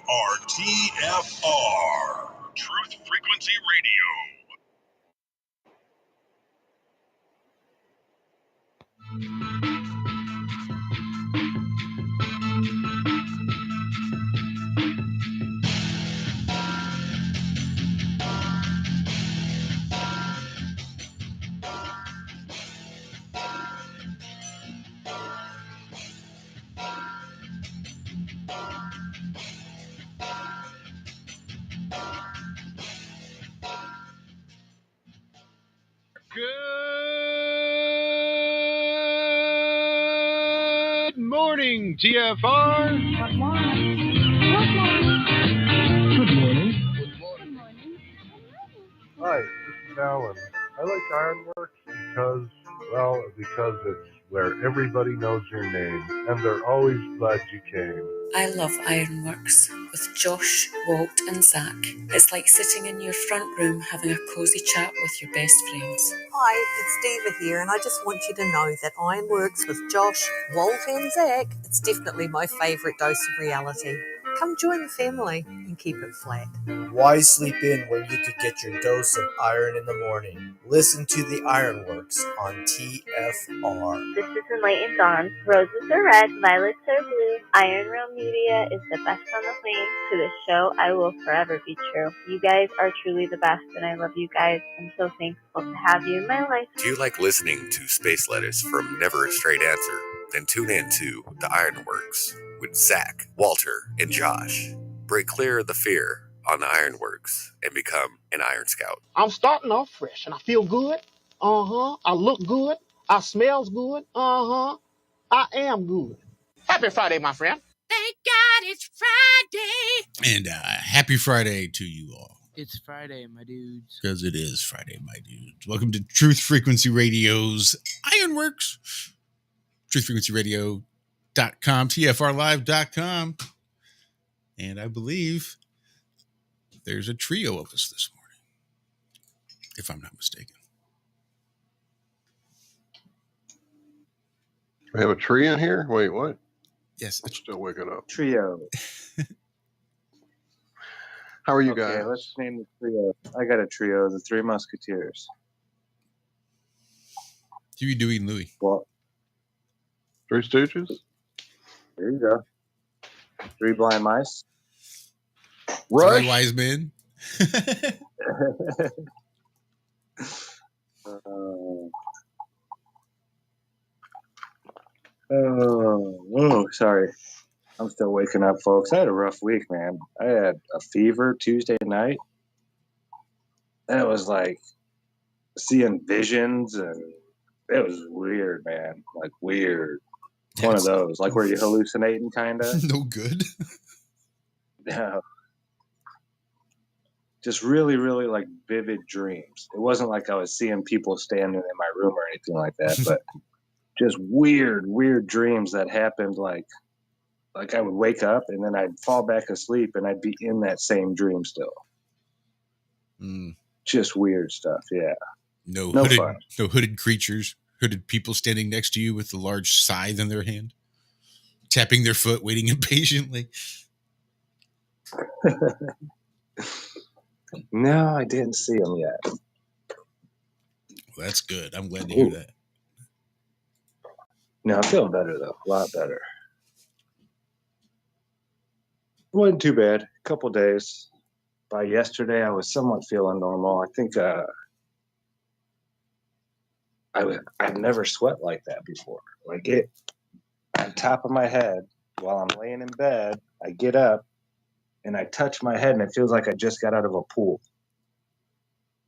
are TFR, Truth Frequency Radio. Good morning, TFR. Good morning. Hi, this is Alan. I like Ironworx because it's where everybody knows your name, and they're always glad you came. I love Ironworx with Josh, Walt and Zack. It's like sitting in your front room having a cosy chat with your best friends. Hi, it's Diva here, and I just want you to know that Ironworx with Josh, Walt and Zack, it's definitely my favourite dose of reality. Come join the family and keep it flat. Why sleep in when you could get your dose of iron in the morning? Listen to the Ironworx on TFR. This is Enlightened Dawn. Roses are red, violets are blue. Iron Realm Media is the best on the planet. To this show, I will forever be true. You guys are truly the best, and I love you guys. I'm so thankful to have you in my life. Do you like listening to space letters from Never a Straight Answer? Then tune in to The Ironworx with Zack, Walter, and Josh. Break clear of the fear on The Ironworx and become an Iron Scout. I'm starting off fresh and I feel good. I look good. I smells good. I am good. Happy Friday, my friend. Thank God it's Friday. And happy Friday to you all. It's Friday, my dudes. Because it is Friday, my dudes. Welcome to Truth Frequency Radio's Ironworx. TruthFrequencyRadio.com, TFRLive.com. And I believe there's a trio of us this morning, if I'm not mistaken. We have a tree in here? Wait, what? Yes. I'm still waking up. Trio. How are you Okay, guys? let's name the trio. I got a trio, the Three Musketeers. Huey, Dewey, and Louie. Well, Three Stooges? there you go. Three Blind Mice. Rush? Three Wise Men. Sorry. I'm still waking up, folks. I had a rough week, man. I had a fever Tuesday night. And it was like seeing visions, and it was weird, man. Like weird. One of those, like where you're hallucinating, kind of. No good. Yeah. Just really, really like vivid dreams. It wasn't like I was seeing people standing in my room or anything like that, but just weird dreams that happened. Like I would wake up and then I'd fall back asleep and I'd be in that same dream still. Just weird stuff. Yeah. No fun. No hooded creatures, hooded people standing next to you with a large scythe in their hand, tapping their foot, waiting impatiently. No, I didn't see them yet. Well, that's good. I'm glad to hear that. No, I'm feeling better though. A lot better. It wasn't too bad. A couple days. By yesterday, I was somewhat feeling normal. I think I've never sweat like that before. Like it on top of my head while I'm laying in bed, I get up and I touch my head and it feels like I just got out of a pool.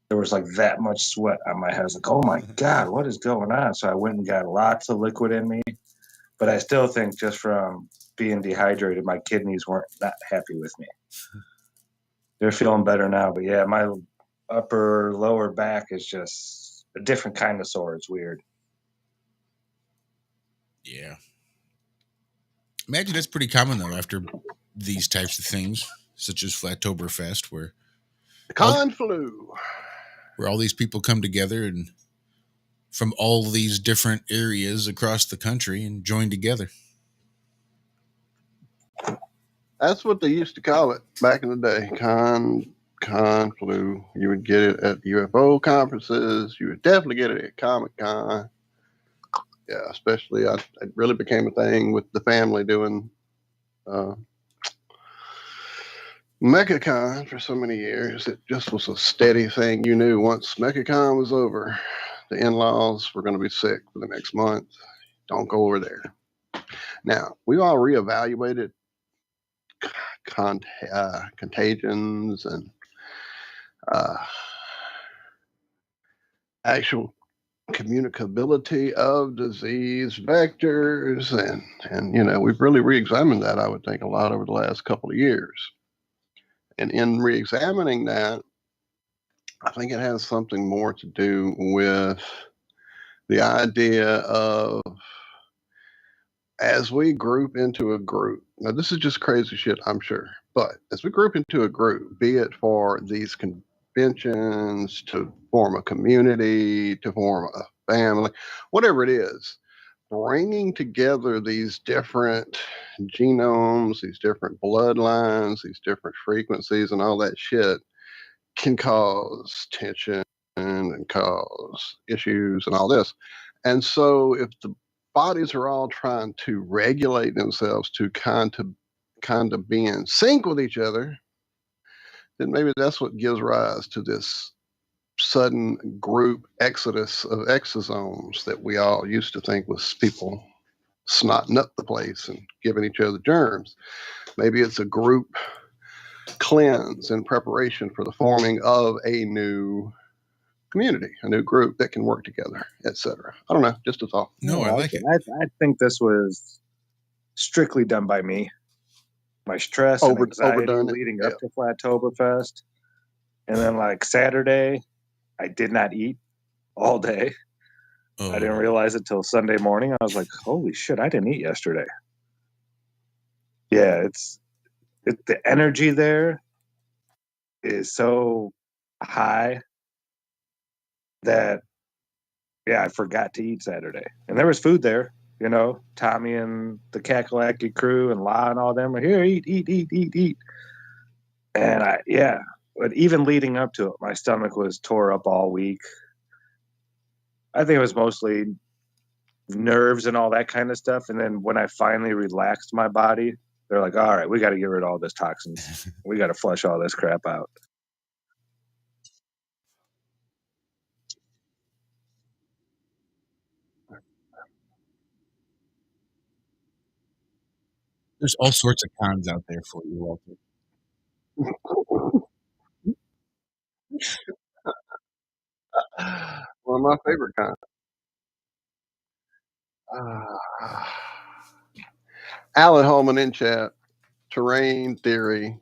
There was like that much sweat on my head. I was like, oh my God, what is going on? So I went and got lots of liquid in me. But I still think just from being dehydrated, my kidneys weren't not happy with me. They're feeling better now. But yeah, my lower back is just a different kind of sore. It's weird. Yeah. Imagine that's pretty common though after these types of things, such as Flattoberfest, where Conflu, where all these people come together and from all these different areas across the country and join together. That's what they used to call it back in the day. Con flu. You would get it at UFO conferences. You would definitely get it at Comic Con. Yeah, especially it really became a thing with the family doing MechaCon for so many years. It just was a steady thing. You knew once MechaCon was over, the in-laws were going to be sick for the next month. Don't go over there. Now, we all reevaluated contagions and actual communicability of disease vectors, and we've really re-examined that, I would think, a lot over the last couple of years. And in re-examining that, I think it has something more to do with the idea of, as we group into a group, now this is just crazy shit, I'm sure, but as we group into a group, be it for these conventions, to form a community, to form a family, whatever it is, bringing together these different genomes, these different bloodlines, these different frequencies, and all that shit can cause tension and cause issues and all this. And so if the bodies are all trying to regulate themselves to kind of be in sync with each other, then maybe that's what gives rise to this sudden group exodus of exosomes that we all used to think was people snotting up the place and giving each other germs. Maybe it's a group cleanse in preparation for the forming of a new community, a new group that can work together, etc. I don't know, just a thought. No, I like it. I think this was strictly done by me. My stress and anxiety leading up to Flattoberfest. And then like Saturday, I did not eat all day. I didn't realize it till Sunday morning. I was like, holy shit, I didn't eat yesterday. Yeah, it's the energy there is so high that, yeah, I forgot to eat Saturday. And there was food there, Tommy and the Kakalaki crew and La and all them were here, eat. And but even leading up to it, my stomach was tore up all week. I think it was mostly nerves and all that kind of stuff. And then when I finally relaxed my body, they're like, all right, we got to get rid of all this toxins. We got to flush all this crap out. There's all sorts of cons out there for you, Walter. One of my favorite kinds. Alan Holman in chat, terrain theory.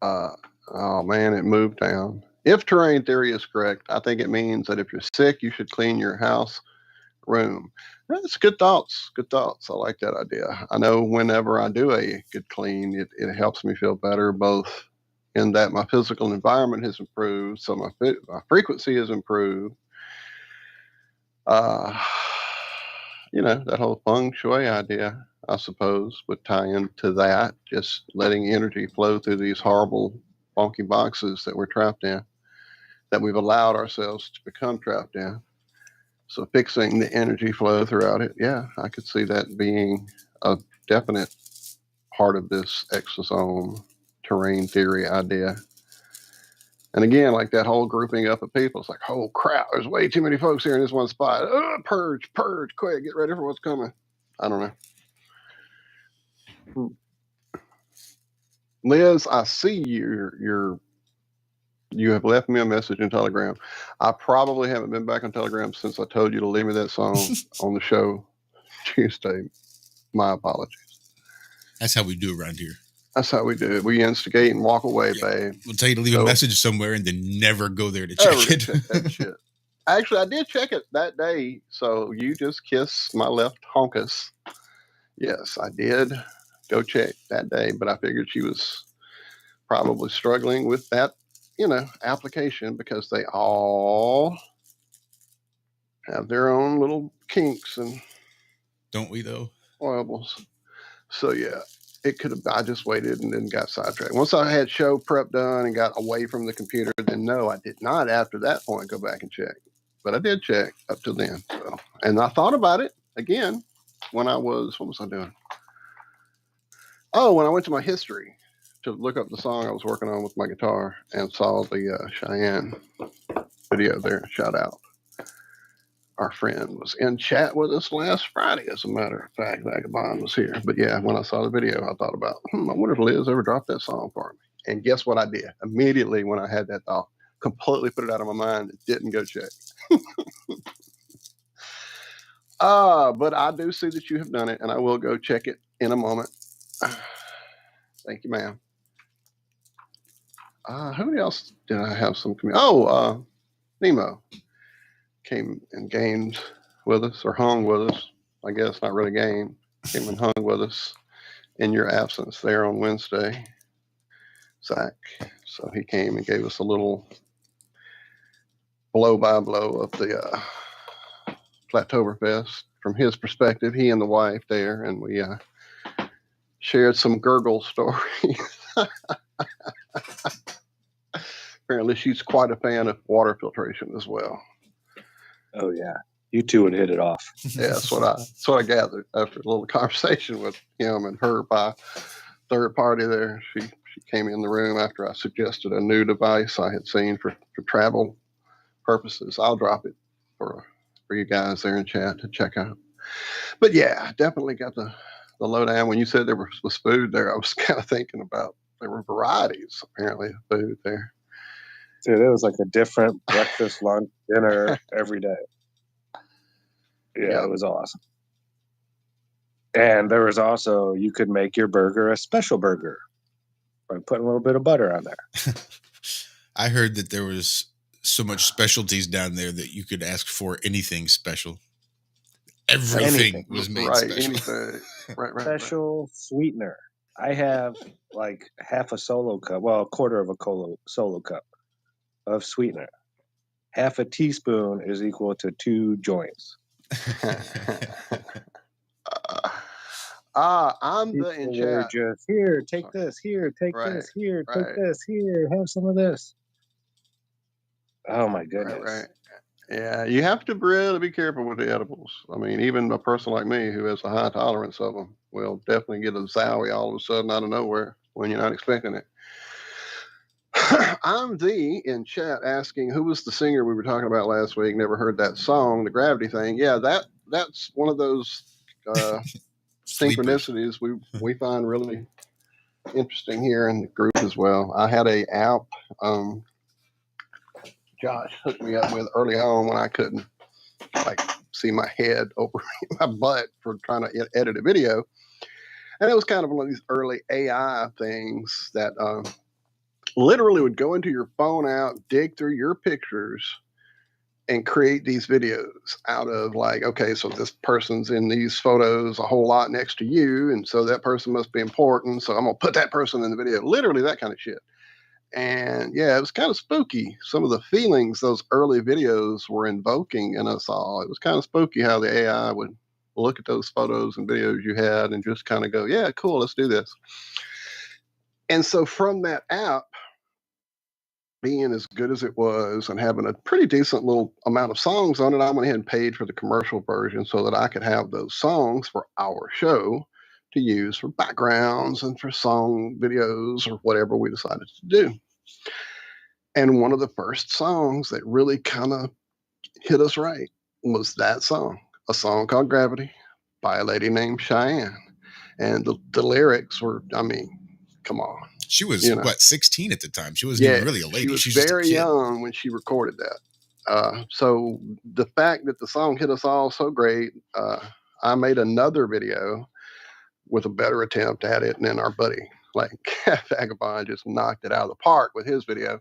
Oh man, it moved down. If terrain theory is correct, I think it means that if you're sick, you should clean your house room. That's good thoughts. Good thoughts. I like that idea. I know whenever I do a good clean, it helps me feel better, both in that my physical environment has improved, so my frequency has improved. That whole feng shui idea, I suppose, would tie into that, just letting energy flow through these horrible, funky boxes that we're trapped in, that we've allowed ourselves to become trapped in. So fixing the energy flow throughout it, yeah, I could see that being a definite part of this exosome terrain theory idea. And again, like that whole grouping up of people, it's like, oh crap, there's way too many folks here in this one spot. Purge, quick, get ready for what's coming. I don't know. Liz, I see you have left me a message in Telegram. I probably haven't been back on Telegram since I told you to leave me that song on the show Tuesday. My apologies. That's how we do around here. That's how we do it. We instigate and walk away, babe. We'll tell you to leave a message somewhere and then never go there to check it. Check that shit. Actually, I did check it that day, so you just kissed my left honkus. Yes, I did go check that day, but I figured she was probably struggling with that, application, because they all have their own little kinks and don't we though? foibles. So yeah. it could have. I just waited and then got sidetracked. Once I had show prep done and got away from the computer, then no, I did not after that point go back and check. But I did check up to then. So, and I thought about it again when I was, what was I doing? Oh, when I went to my history to look up the song I was working on with my guitar and saw the Cheyenne video there. Shout out. Our friend was in chat with us last Friday, as a matter of fact. Vagabond was here. But yeah, when I saw the video, I thought about, I wonder if Liz ever dropped that song for me. And guess what I did? Immediately when I had that thought, completely put it out of my mind and didn't go check. But I do see that you have done it, and I will go check it in a moment. Thank you, ma'am. Who else did I have some? Nemo came and gamed with us, or hung with us. I guess not really game. Came and hung with us in your absence there on Wednesday, Zach. So he came and gave us a little blow by blow of the Plateauberfest from his perspective. He and the wife there, and we shared some gurgle stories. Apparently, she's quite a fan of water filtration as well. Oh yeah, you two would hit it off. Yeah, that's what I gathered after a little conversation with him and her by third party there. She came in the room after I suggested a new device I had seen for travel purposes. I'll drop it for you guys there in chat to check out. But yeah, definitely got the lowdown. When you said there was food there, I was kind of thinking about there were varieties apparently of food there. Dude, it was like a different breakfast, lunch, dinner every day. Yeah, it was awesome. And there was also, you could make your burger a special burger by putting a little bit of butter on there. I heard that there was so much specialties down there that you could ask for anything special. Everything was made special. Anything. Right. Special sweetener. I have like half a solo cup, well, a quarter of a solo cup of sweetener. Half a teaspoon is equal to 2 joints. I'm the in chat. Just here, take this. Here, take this. Here, take this. Here, have some of this. Oh my goodness! Right. Yeah, you have to really be careful with the edibles. I mean, even a person like me who has a high tolerance of them will definitely get a zowie all of a sudden out of nowhere when you're not expecting it. I'm in chat asking who was the singer we were talking about last week. Never heard that song, the Gravity thing. Yeah, that's one of those synchronicities we find really interesting here in the group as well. I had a app Josh hooked me up with early on when I couldn't see my head over my butt for trying to edit a video. And it was kind of one of these early AI things that literally would go into your phone app, dig through your pictures, and create these videos out of okay, so this person's in these photos a whole lot next to you, and so that person must be important, so I'm going to put that person in the video. Literally that kind of shit. And yeah, it was kind of spooky. Some of the feelings those early videos were invoking in us all. It was kind of spooky how the AI would look at those photos and videos you had and just kind of go, yeah, cool, let's do this. And so from that app being as good as it was and having a pretty decent little amount of songs on it, I went ahead and paid for the commercial version so that I could have those songs for our show to use for backgrounds and for song videos or whatever we decided to do. And one of the first songs that really kind of hit us right was that song, a song called Gravity by a lady named Cheyenne. And the lyrics were, I mean, come on. She was, 16 at the time? She wasn't even really a lady. She was very young when she recorded that. So the fact that the song hit us all so great, I made another video with a better attempt at it, and then our buddy, Vagabond, just knocked it out of the park with his video.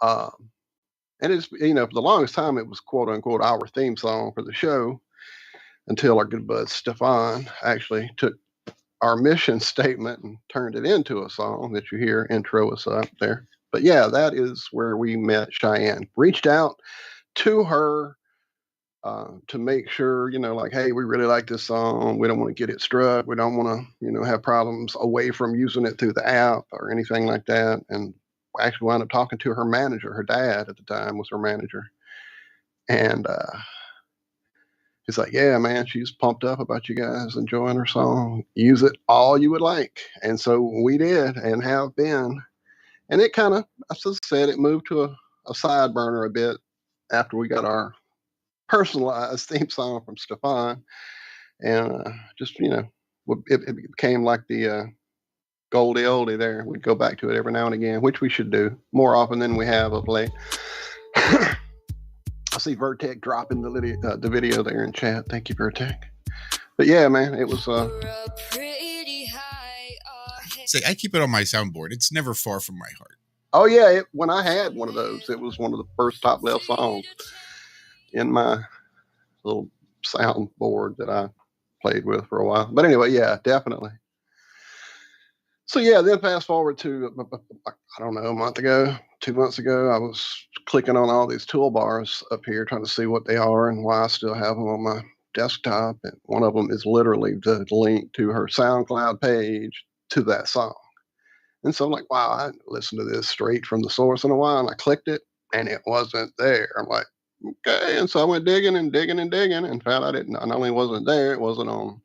And it's, for the longest time, it was quote unquote our theme song for the show until our good bud Stefan actually took our mission statement and turned it into a song that you hear intro us up there. But yeah, that is where we met Cheyenne. Reached out to her to make sure, like, hey, we really like this song. We don't want to get it struck. We don't want to, have problems away from using it through the app or anything like that. And I actually wound up talking to her manager. Her dad at the time was her manager. And he's like, yeah, man, she's pumped up about you guys enjoying her song. Use it all you would like. And so we did and have been. And it kind of, as I said, it moved to a side burner a bit after we got our personalized theme song from Stefan. And just, it became like the Goldie oldie there. We'd go back to it every now and again, which we should do more often than we have of late. I see Vertec dropping the video there in chat. Thank you, Vertec. But yeah, man, it was. Say, I keep it on my soundboard. It's never far from my heart. Oh yeah, when I had one of those, it was one of the first top left songs in my little soundboard that I played with for a while. But anyway, yeah, definitely. So yeah, then fast forward to, I don't know, a month ago, 2 months ago, I was clicking on all these toolbars up here trying to see what they are and why I still have them on my desktop. And one of them is literally the link to her SoundCloud page to that song. And so I'm like, wow, I hadn't listened to this straight from the source in a while. And I clicked it and it wasn't there. I'm like, okay. And so I went digging and digging and digging and found out it not only wasn't there, it wasn't on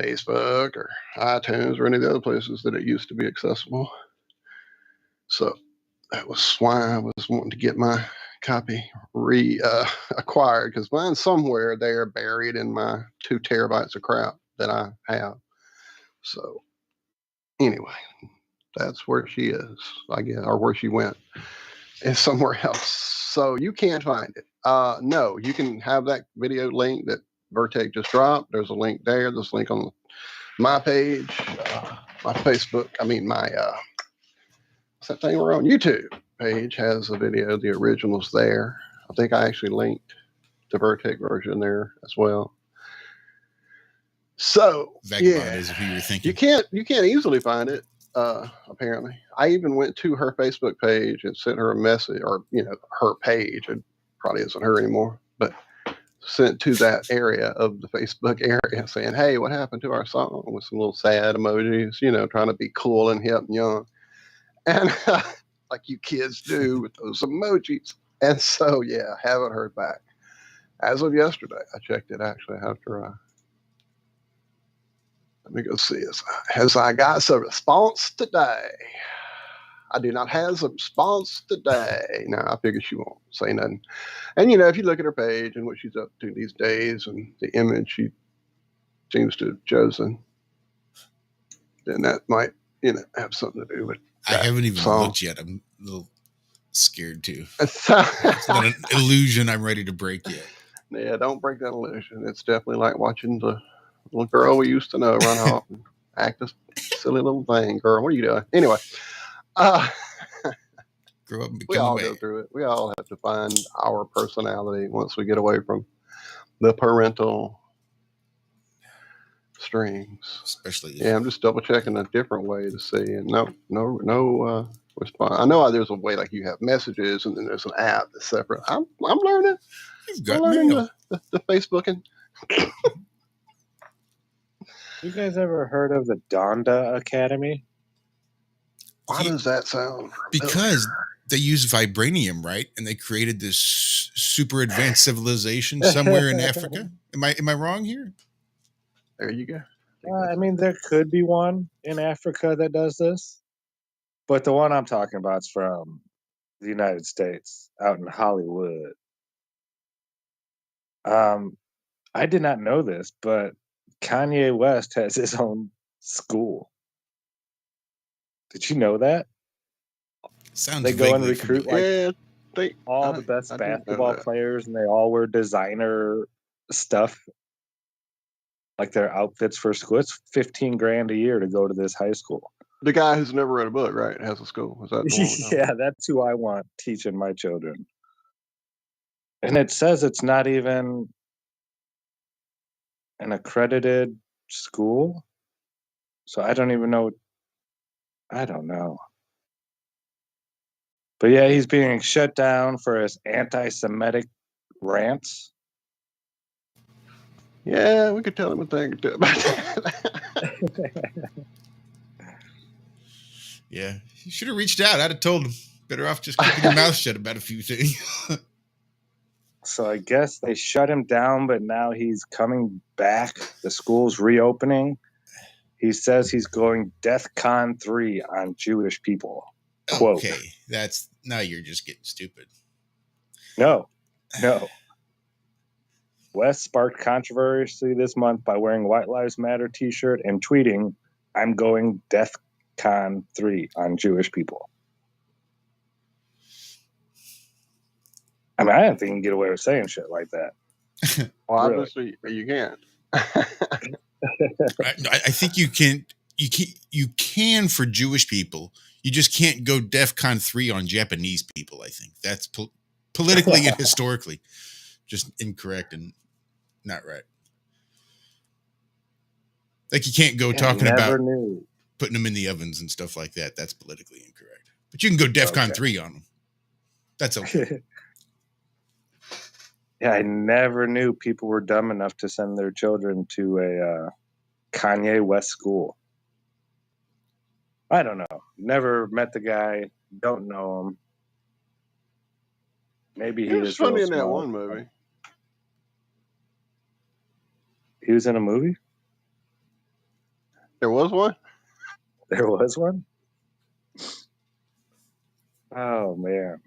Facebook or iTunes or any of the other places that it used to be accessible. So that was why I was wanting to get my copy acquired, because mine's somewhere there buried in my 2 terabytes of crap that I have. So anyway, that's where she is, I guess, or where she went. It's somewhere else. So you can't find it. No, you can have that video link that Vertec just dropped. There's a link there. There's a link on my page, my Facebook. I mean, my what's that thing we're on? YouTube page has a video. The original's there. I think I actually linked the Vertec version there as well. So Vagabond is who you were thinking. You can't easily find it. Apparently, I even went to her Facebook page and sent her a message, or her page. It probably isn't her anymore, but sent to that area of the Facebook area saying, "Hey, what happened to our song?" with some little sad emojis, trying to be cool and hip and young, and like you kids do with those emojis. And so, yeah, haven't heard back as of yesterday. I checked it actually after. Let me go see. Has I got some response today? I do not have a response today. No, I figure she won't say nothing. And, if you look at her page and what she's up to these days and the image she seems to have chosen, then that might, have something to do with that. I haven't even looked yet. I'm a little scared too. It's not an illusion I'm ready to break yet. Yeah, don't break that illusion. It's definitely like watching the little girl we used to know run off and act a silly little thing. Girl, what are you doing? Anyway. Grow up and become we all a man. go through it. We all have to find our personality once we get away from the parental strings. Especially. Yeah, I'm just double checking a different way to see. And no response. I know there's a way like you have messages and then there's an app that's separate. I'm learning. You've got mail. The Facebooking. You guys ever heard of the Donda Academy? Why does that sound familiar? Because they use vibranium, right? And they created this super advanced civilization somewhere in Africa. Am I wrong here? There you go. I mean, there could be one in Africa that does this, but the one I'm talking about is from the United States, out in Hollywood. I did not know this, but Kanye West has his own school. Did you know that? Sounds they go and vaguely recruit familiar. all the best basketball players, and they all wear designer stuff, like their outfits for school. It's $15,000 a year to go to this high school. The guy who's never read a book, right, has a school. Is that the one? Yeah, that's who I want teaching my children. And it says it's not even an accredited school, so I don't even know. I don't know. But yeah, he's being shut down for his anti-Semitic rants. Yeah, we could tell him a thing or two about that. Yeah, you should have reached out. I'd have told him. Better off just keeping your mouth shut about a few things. So I guess they shut him down, but now he's coming back. The school's reopening. He says he's going DEFCON 3 on Jewish people. Quote. Okay, now you're just getting stupid. No. West sparked controversy this month by wearing White Lives Matter t-shirt and tweeting, "I'm going DEFCON 3 on Jewish people." I mean, I don't think you can get away with saying shit like that. Well, obviously, you can't. I think you can. You can for Jewish people. You just can't go DEFCON 3 on Japanese people. I think that's politically and historically just incorrect and not right. Like you can't go talking about putting them in the ovens and stuff like that. That's politically incorrect. But you can go DEFCON 3 on them. That's okay. Yeah, I never knew people were dumb enough to send their children to a Kanye West school. I don't know. Never met the guy. Don't know him. Maybe he was funny in that one movie. He was in a movie? There was one? There was one? Oh, man.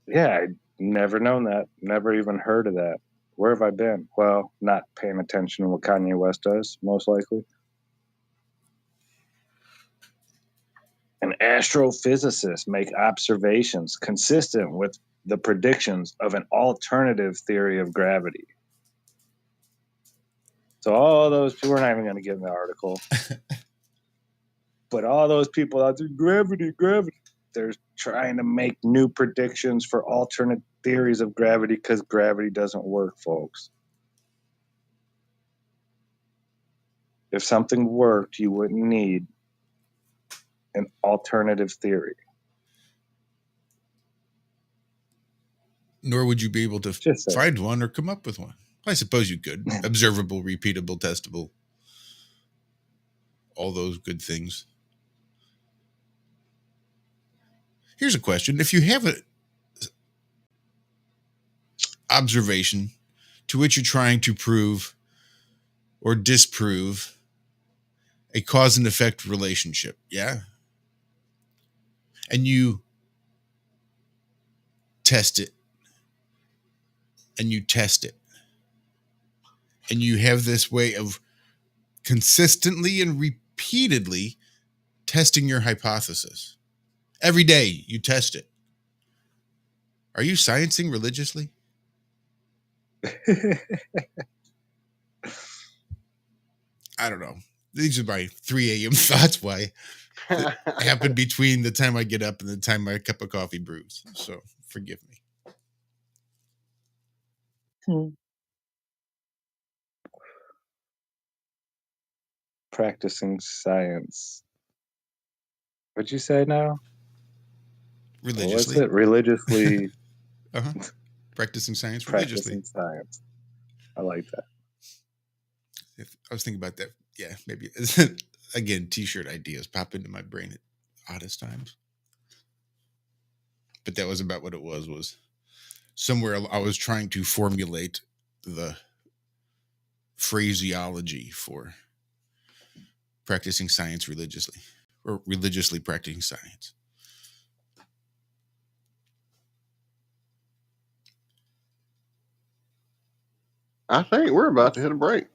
Yeah, I'd never known that. Never even heard of that. Where have I been? Well, not paying attention to what Kanye West does, most likely. An astrophysicist make observations consistent with the predictions of an alternative theory of gravity. So all those people, we're not even going to get in the article. But all those people out there, gravity, they're trying to make new predictions for alternate theories of gravity because gravity doesn't work, folks. If something worked, you wouldn't need an alternative theory. Nor would you be able to find one or come up with one. I suppose you could. Observable, repeatable, testable. All those good things. Here's a question. If you have an observation to which you're trying to prove or disprove a cause and effect relationship, yeah? And you test it. And you test it. And you have this way of consistently and repeatedly testing your hypothesis. Every day you test it. Are you sciencing religiously? I don't know. These are my 3 a.m. thoughts why it happened between the time I get up and the time my cup of coffee brews. So forgive me. Practicing science. What'd you say now? Religiously. What's it? Religiously. Practicing science religiously. Practicing science. I like that. I was thinking about that. Yeah, maybe. Again, t-shirt ideas pop into my brain at oddest times. But that was about what it was somewhere I was trying to formulate the phraseology for practicing science religiously, or religiously practicing science. I think we're about to hit a break.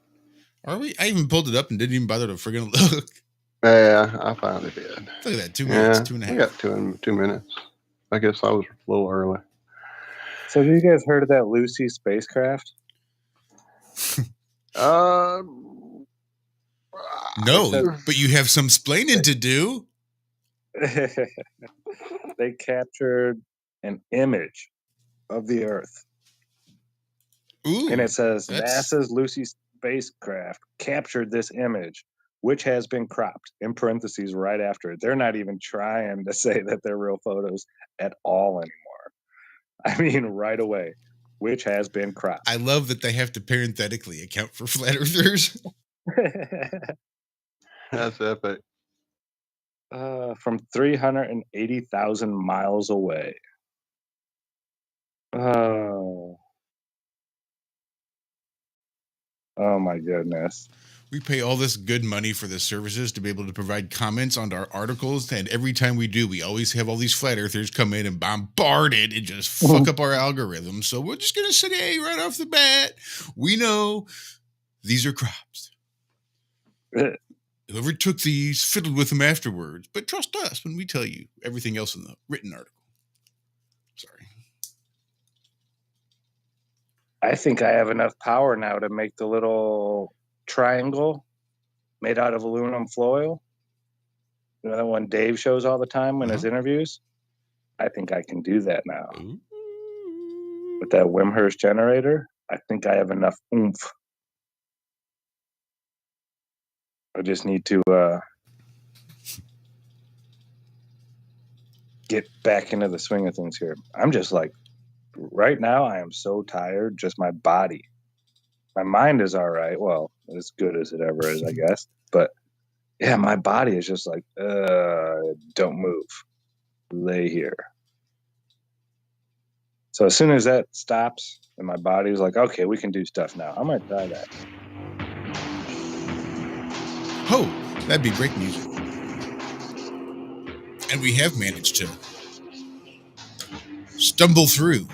Are we? I even pulled it up and didn't even bother to friggin' look. Yeah, I finally did. Look at that, 2 minutes, 2.5. We got 2 minutes. I guess I was a little early. So, have you guys heard of that Lucy spacecraft? No, but you have some splaining to do. They captured an image of the Earth. Ooh, and it says NASA's Lucy spacecraft captured this image, which has been cropped in parentheses right after it. They're not even trying to say that they're real photos at all anymore. I mean, right away. which has been cropped. I love that they have to parenthetically account for flat earthers. That's epic. From 380,000 miles away. Oh my goodness. We pay all this good money for the services to be able to provide comments on our articles, and every time we do, we always have all these flat earthers come in and bombard it and just fuck up our algorithm. So we're just gonna say, hey, right off the bat, we know these are crops. Whoever took these fiddled with them afterwards, but trust us when we tell you everything else in the written article. Sorry. I think I have enough power now to make the little triangle made out of aluminum foil. You know that one Dave shows all the time in his interviews? I think I can do that now. Ooh. With that Wimhurst generator, I think I have enough oomph. I just need to get back into the swing of things here. I'm just like, right now, I am so tired, just my body. My mind is all right. Well, as good as it ever is, I guess. But yeah, my body is just like, don't move. Lay here. So as soon as that stops and my body is like, okay, we can do stuff now, I might try that. Oh, that'd be great music. And we have managed to stumble through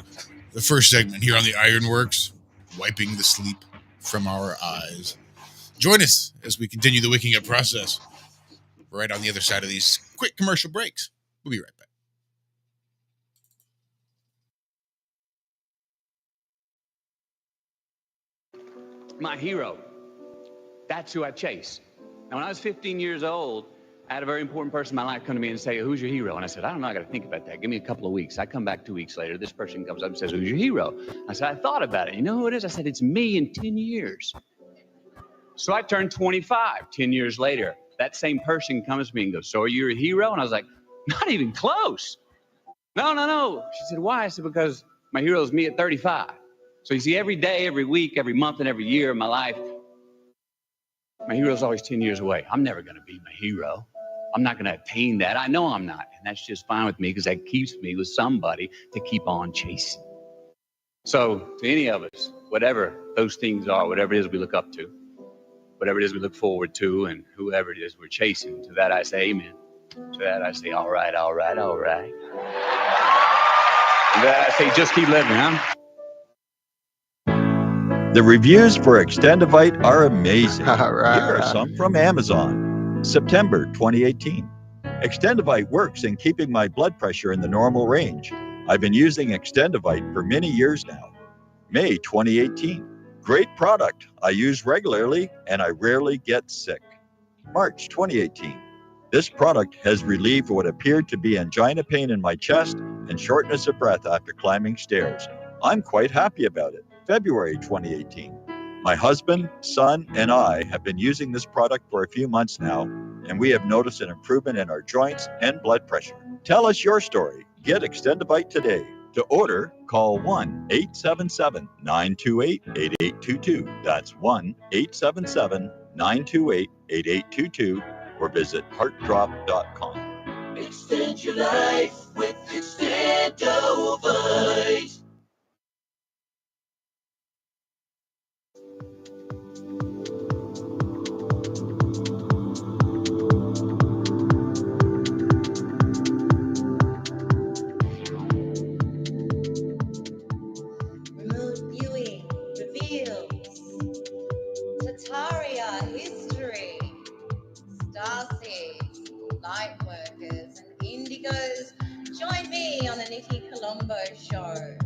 the first segment here on the Ironworks, wiping the sleep from our eyes. Join us as we continue the waking up process right on the other side of these quick commercial breaks. We'll be right back. My hero. That's who I chase. Now, when I was 15 years old, I had a very important person in my life come to me and say, who's your hero? And I said, I don't know, I got to think about that. Give me a couple of weeks. I come back 2 weeks later. This person comes up and says, who's your hero? I said, I thought about it. You know who it is? I said, it's me in 10 years. So I turned 25 10 years later. That same person comes to me and goes, so are you a hero? And I was like, not even close. No. She said, why? I said, because my hero is me at 35. So you see, every day, every week, every month, and every year of my life, my hero's always 10 years away. I'm never going to be my hero. I'm not going to attain that. I know I'm not. And that's just fine with me because that keeps me with somebody to keep on chasing. So to any of us, whatever those things are, whatever it is we look up to, whatever it is we look forward to, and whoever it is we're chasing, to that I say amen. To that I say, all right. To that I say, just keep living, huh? The reviews for Extendivite are amazing. All right. Here are some from Amazon. September 2018. Extendivite works in keeping my blood pressure in the normal range. I've been using Extendivite for many years now. May 2018. Great product. I use regularly and I rarely get sick. March 2018. This product has relieved what appeared to be angina pain in my chest and shortness of breath after climbing stairs. I'm quite happy about it. February 2018. My husband, son, and I have been using this product for a few months now, and we have noticed an improvement in our joints and blood pressure. Tell us your story. Get Extendivite today. To order, call 1-877-928-8822. That's 1-877-928-8822, or visit heartdrop.com. Extend your life with Extendovite. Remote viewing reveals Tataria history, starseeds, lightworkers, and indigos. Join me on the Nikki Colombo Show.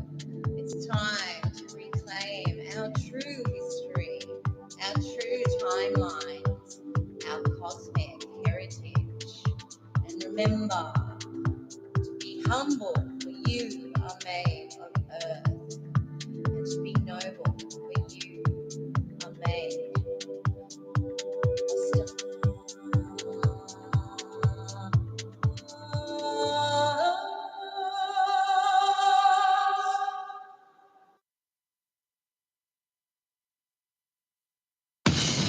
It's time to reclaim our true history, our true timelines, our cosmic heritage. And remember to be humble, for you are made of earth, and to be noble, for you are made of stars.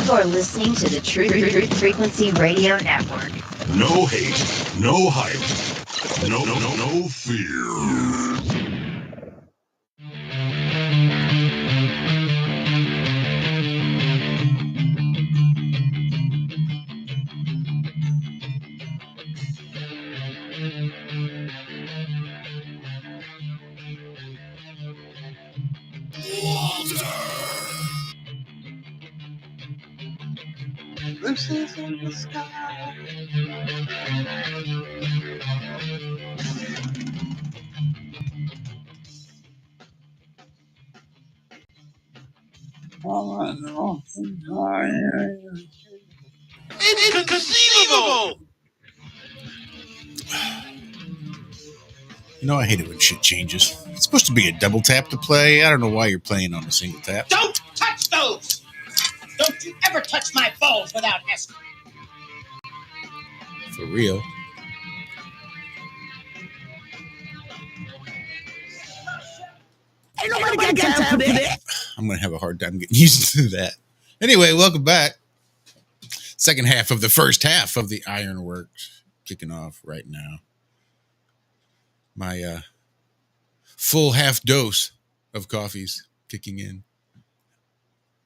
You're listening to the Truth Frequency Radio Network. No hate, no hype, no fear. This is in the sky. Inconceivable! You know, I hate it when shit changes. It's supposed to be a double tap to play. I don't know why you're playing on a single tap. Don't touch those! Don't you ever touch my balls without asking. For real. Ain't nobody got time for that. I'm going to have a hard time getting used to that. Anyway, welcome back. Second half of the first half of the Ironworx kicking off right now. My full half dose of coffee's kicking in.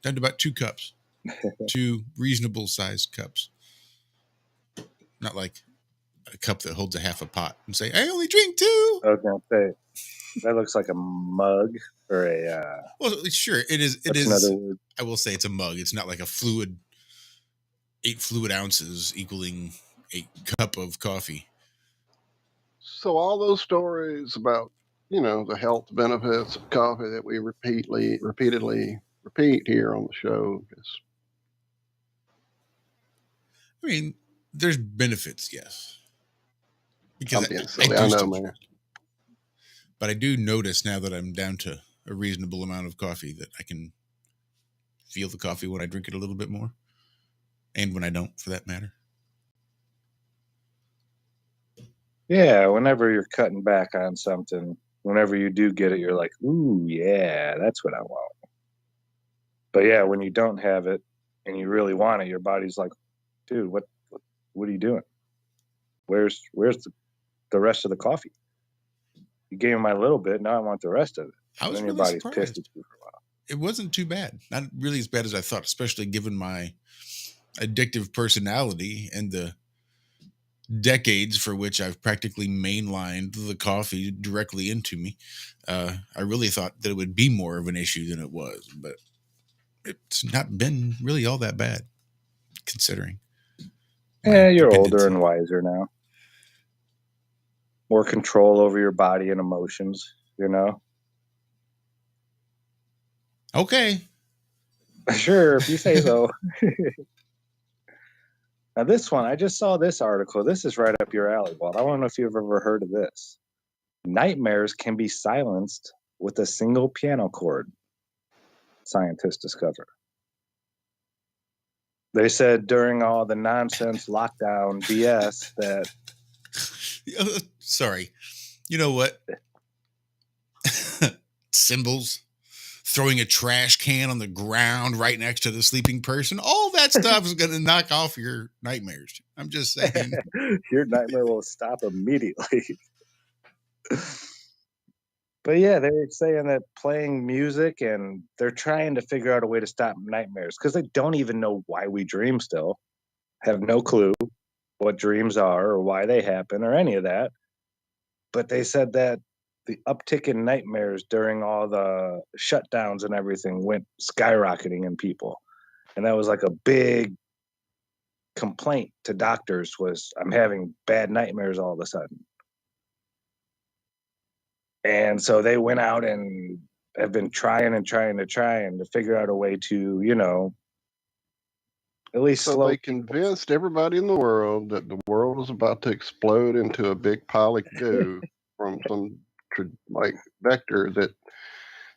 Down to about 2 cups. 2 reasonable sized cups. Not like a cup that holds a half a pot and say, I only drink 2. I was going to say, that looks like a mug or a... well, sure, it is. It is. Another word. I will say it's a mug. It's not like a fluid, 8 fluid ounces equaling a cup of coffee. So all those stories about, the health benefits of coffee that we repeatedly repeat here on the show. I mean, there's benefits, yes. Because I know, man. But I do notice now that I'm down to a reasonable amount of coffee that I can feel the coffee when I drink it a little bit more. And when I don't, for that matter. Yeah, whenever you're cutting back on something, whenever you do get it, you're like, ooh, yeah, that's what I want. But yeah, when you don't have it and you really want it, your body's like, dude, what are you doing? Where's the rest of the coffee? You gave me my little bit, now I want the rest of it. I was and then really your body's surprised. pissed at you for a while. It wasn't too bad. Not really as bad as I thought, especially given my addictive personality and the decades for which I've practically mainlined the coffee directly into me. I really thought that it would be more of an issue than it was, but it's not been really all that bad, considering. Yeah, you're older and wiser now. More control over your body and emotions, Okay. Sure, if you say so. Now this one, I just saw this article. This is right up your alley, Walt. I want to know if you've ever heard of this. Nightmares can be silenced with a single piano chord, scientists discover. They said during all the nonsense lockdown BS that... Sorry. You know what? Symbols. Throwing a trash can on the ground right next to the sleeping person. All that stuff is going to knock off your nightmares. I'm just saying. Your nightmare will stop immediately. But yeah, they're saying that playing music and they're trying to figure out a way to stop nightmares because they don't even know why we dream still. Have no clue what dreams are or why they happen or any of that. But they said that the uptick in nightmares during all the shutdowns and everything went skyrocketing in people. And that was like a big complaint to doctors was, I'm having bad nightmares all of a sudden. And so they went out and have been trying to figure out a way to, at least so they convinced everybody in the world that the world was about to explode into a big pile of goo from some vector that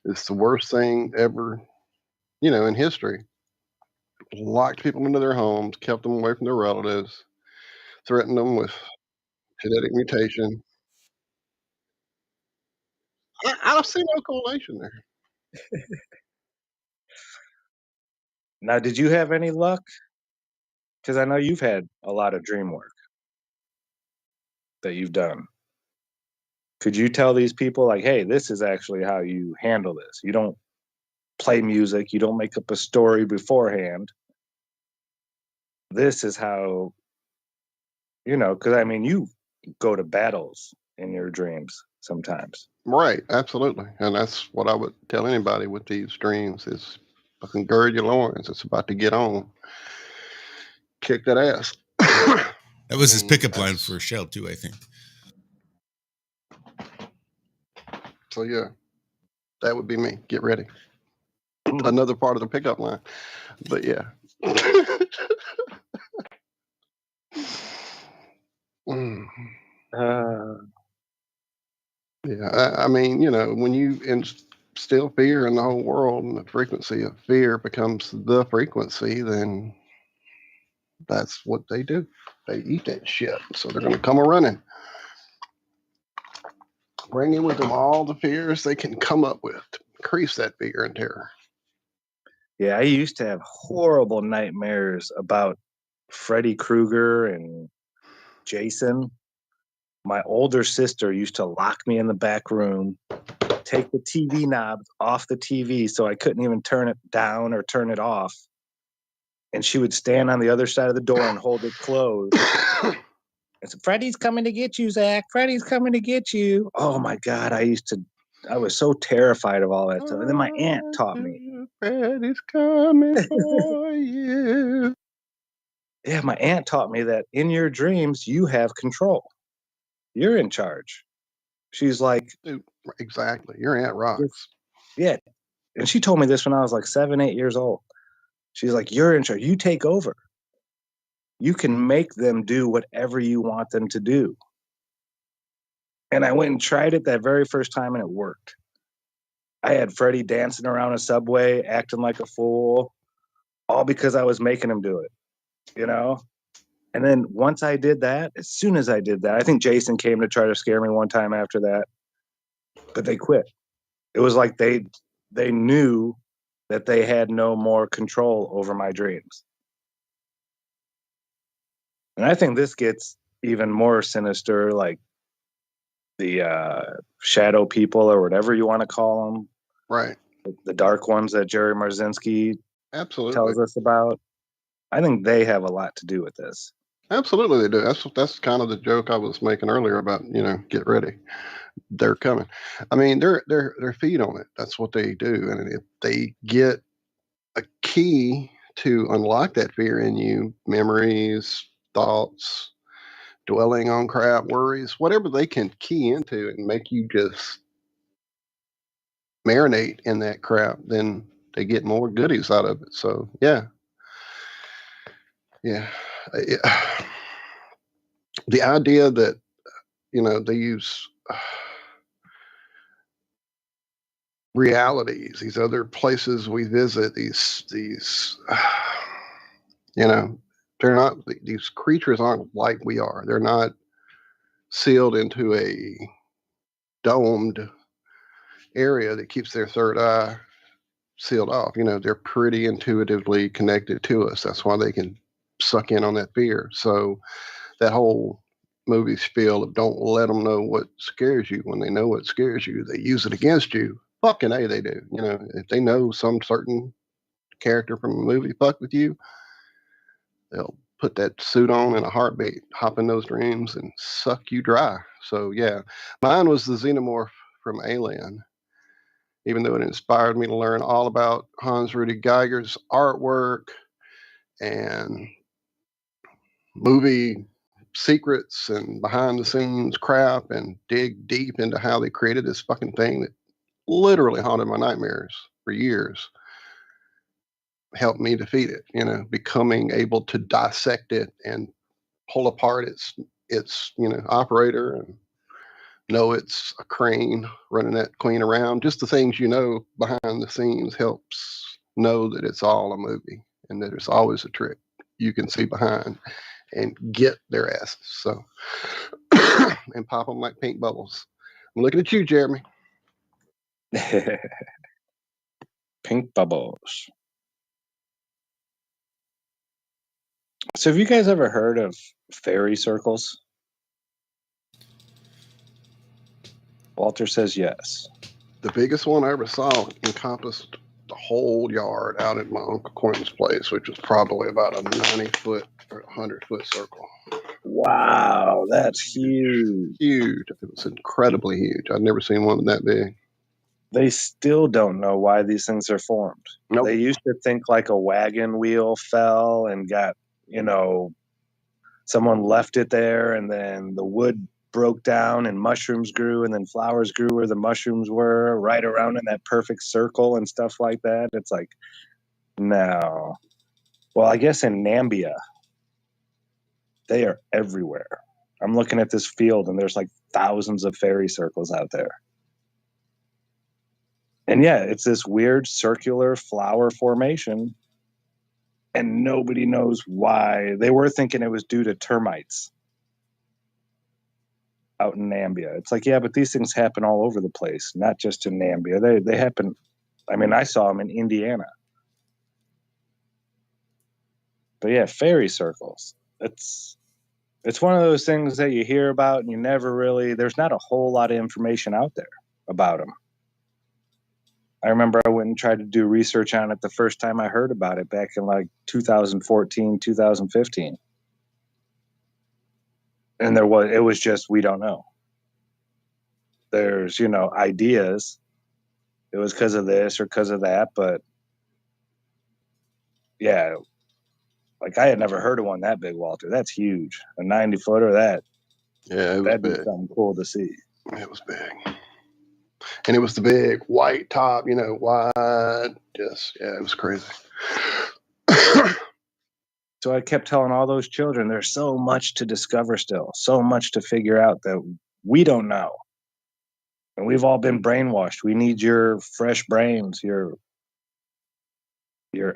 is the worst thing ever, in history. Locked people into their homes, kept them away from their relatives, threatened them with genetic mutation. I don't see no correlation there. Now, did you have any luck? Because I know you've had a lot of dream work that you've done. Could you tell these people, like, hey, this is actually how you handle this? You don't play music, you don't make up a story beforehand. This is how, because I mean, you go to battles in your dreams sometimes. Right, absolutely. And that's what I would tell anybody with these dreams is fucking gird your loins. It's about to get on. Kick that ass. That was his pickup line for a show too, I think. So yeah, that would be me. Get ready. Another part of the pickup line. But yeah. Yeah, I mean, when you instill fear in the whole world and the frequency of fear becomes the frequency, then that's what they do. They eat that shit. So they're going to come a running. Bringing with them all the fears they can come up with to increase that fear and terror. Yeah, I used to have horrible nightmares about Freddy Krueger and Jason. My older sister used to lock me in the back room, take the TV knobs off the TV so I couldn't even turn it down or turn it off. And she would stand on the other side of the door and hold it closed. And said, Freddy's coming to get you, Zach. Freddy's coming to get you. Oh my God, I was so terrified of all that stuff. And then my aunt taught me. Freddy's coming for you. Yeah, my aunt taught me that in your dreams, you have control. You're in charge. She's like, dude, exactly. Your aunt rocks. Yeah. And she told me this when I was like 7, 8 years old. She's like, you're in charge. You take over. You can make them do whatever you want them to do. And I went and tried it that very first time and it worked. I had Freddie dancing around a subway, acting like a fool, all because I was making him do it, And then once I did that, as soon as I did that, I think Jason came to try to scare me one time after that, but they quit. It was like they knew that they had no more control over my dreams. And I think this gets even more sinister, like the shadow people or whatever you want to call them. Right. The dark ones that Jerry Marzinski absolutely tells us about. I think they have a lot to do with this. Absolutely, they do. That's kind of the joke I was making earlier about, get ready. They're coming. I mean, they're feed on it. That's what they do. And if they get a key to unlock that fear in you, memories, thoughts, dwelling on crap, worries, whatever they can key into and make you just marinate in that crap, then they get more goodies out of it. So yeah. The idea that they use realities, these other places we visit, these they're not, these creatures aren't like we are. They're not sealed into a domed area that keeps their third eye sealed off. They're pretty intuitively connected to us. That's why they can suck in on that fear. So that whole movie spiel of don't let them know what scares you. When they know what scares you, they use it against you. Fucking A, they do. If they know some certain character from a movie fuck with you, they'll put that suit on in a heartbeat, hop in those dreams and suck you dry. So yeah, mine was the xenomorph from Alien, even though it inspired me to learn all about Hans Rudy Geiger's artwork and movie secrets and behind the scenes crap and dig deep into how they created this fucking thing that literally haunted my nightmares for years. Helped me defeat it, becoming able to dissect it and pull apart its operator and know it's a crane running that queen around. Just the things behind the scenes helps know that it's all a movie and that there's always a trick you can see behind and get their asses. So and pop them like pink bubbles. I'm looking at you, Jeremy. Pink bubbles. So have you guys ever heard of fairy circles? Walter says yes. The biggest one I ever saw encompassed the whole yard out at my Uncle Quentin's place, which was probably about a 90-foot or 100-foot circle. Wow, that's huge. Huge. It was incredibly huge. I'd never seen one that big. They still don't know why these things are formed. Nope. They used to think like a wagon wheel fell and got, someone left it there, and then the wood broke down and mushrooms grew, and then flowers grew where the mushrooms were, right around in that perfect circle and stuff like that. It's like, no. Well, I guess in Nambia, they are everywhere. I'm looking at this field, and there's like thousands of fairy circles out there. And yeah, it's this weird circular flower formation, and nobody knows why. They were thinking it was due to termites out in Nambia. It's like, yeah, but these things happen all over the place, not just in Nambia. They happen. I mean, I saw them in Indiana. But yeah, fairy circles. It's one of those things that you hear about and you never really. There's not a whole lot of information out there about them. I remember I went and tried to do research on it the first time I heard about it back in like 2014, 2015. And it was just, we don't know. There's, ideas. It was because of this or because of that. But yeah, like I had never heard of one that big, Walter. That's huge. A 90-footer, that. Yeah, it was that'd big. be something cool to see. It was big. And it was the big white top, wide. Just, yeah, it was crazy. So I kept telling all those children, there's so much to discover still, so much to figure out that we don't know. And we've all been brainwashed. We need your fresh brains, your we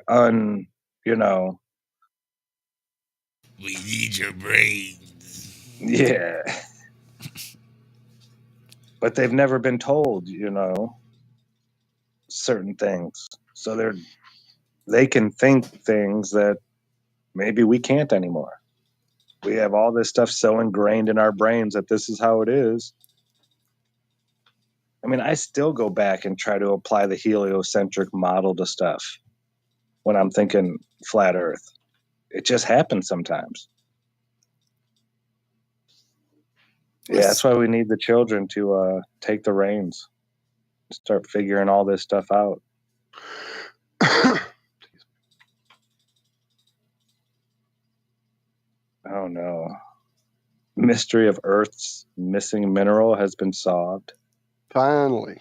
need your brains. Yeah. But they've never been told, certain things. So they can think things that maybe we can't anymore. We have all this stuff so ingrained in our brains that this is how it is. I mean, I still go back and try to apply the heliocentric model to stuff when I'm thinking flat Earth. It just happens sometimes. Yeah, that's why we need the children to take the reins, start figuring all this stuff out. Oh no. Mystery of Earth's missing mineral has been solved. Finally.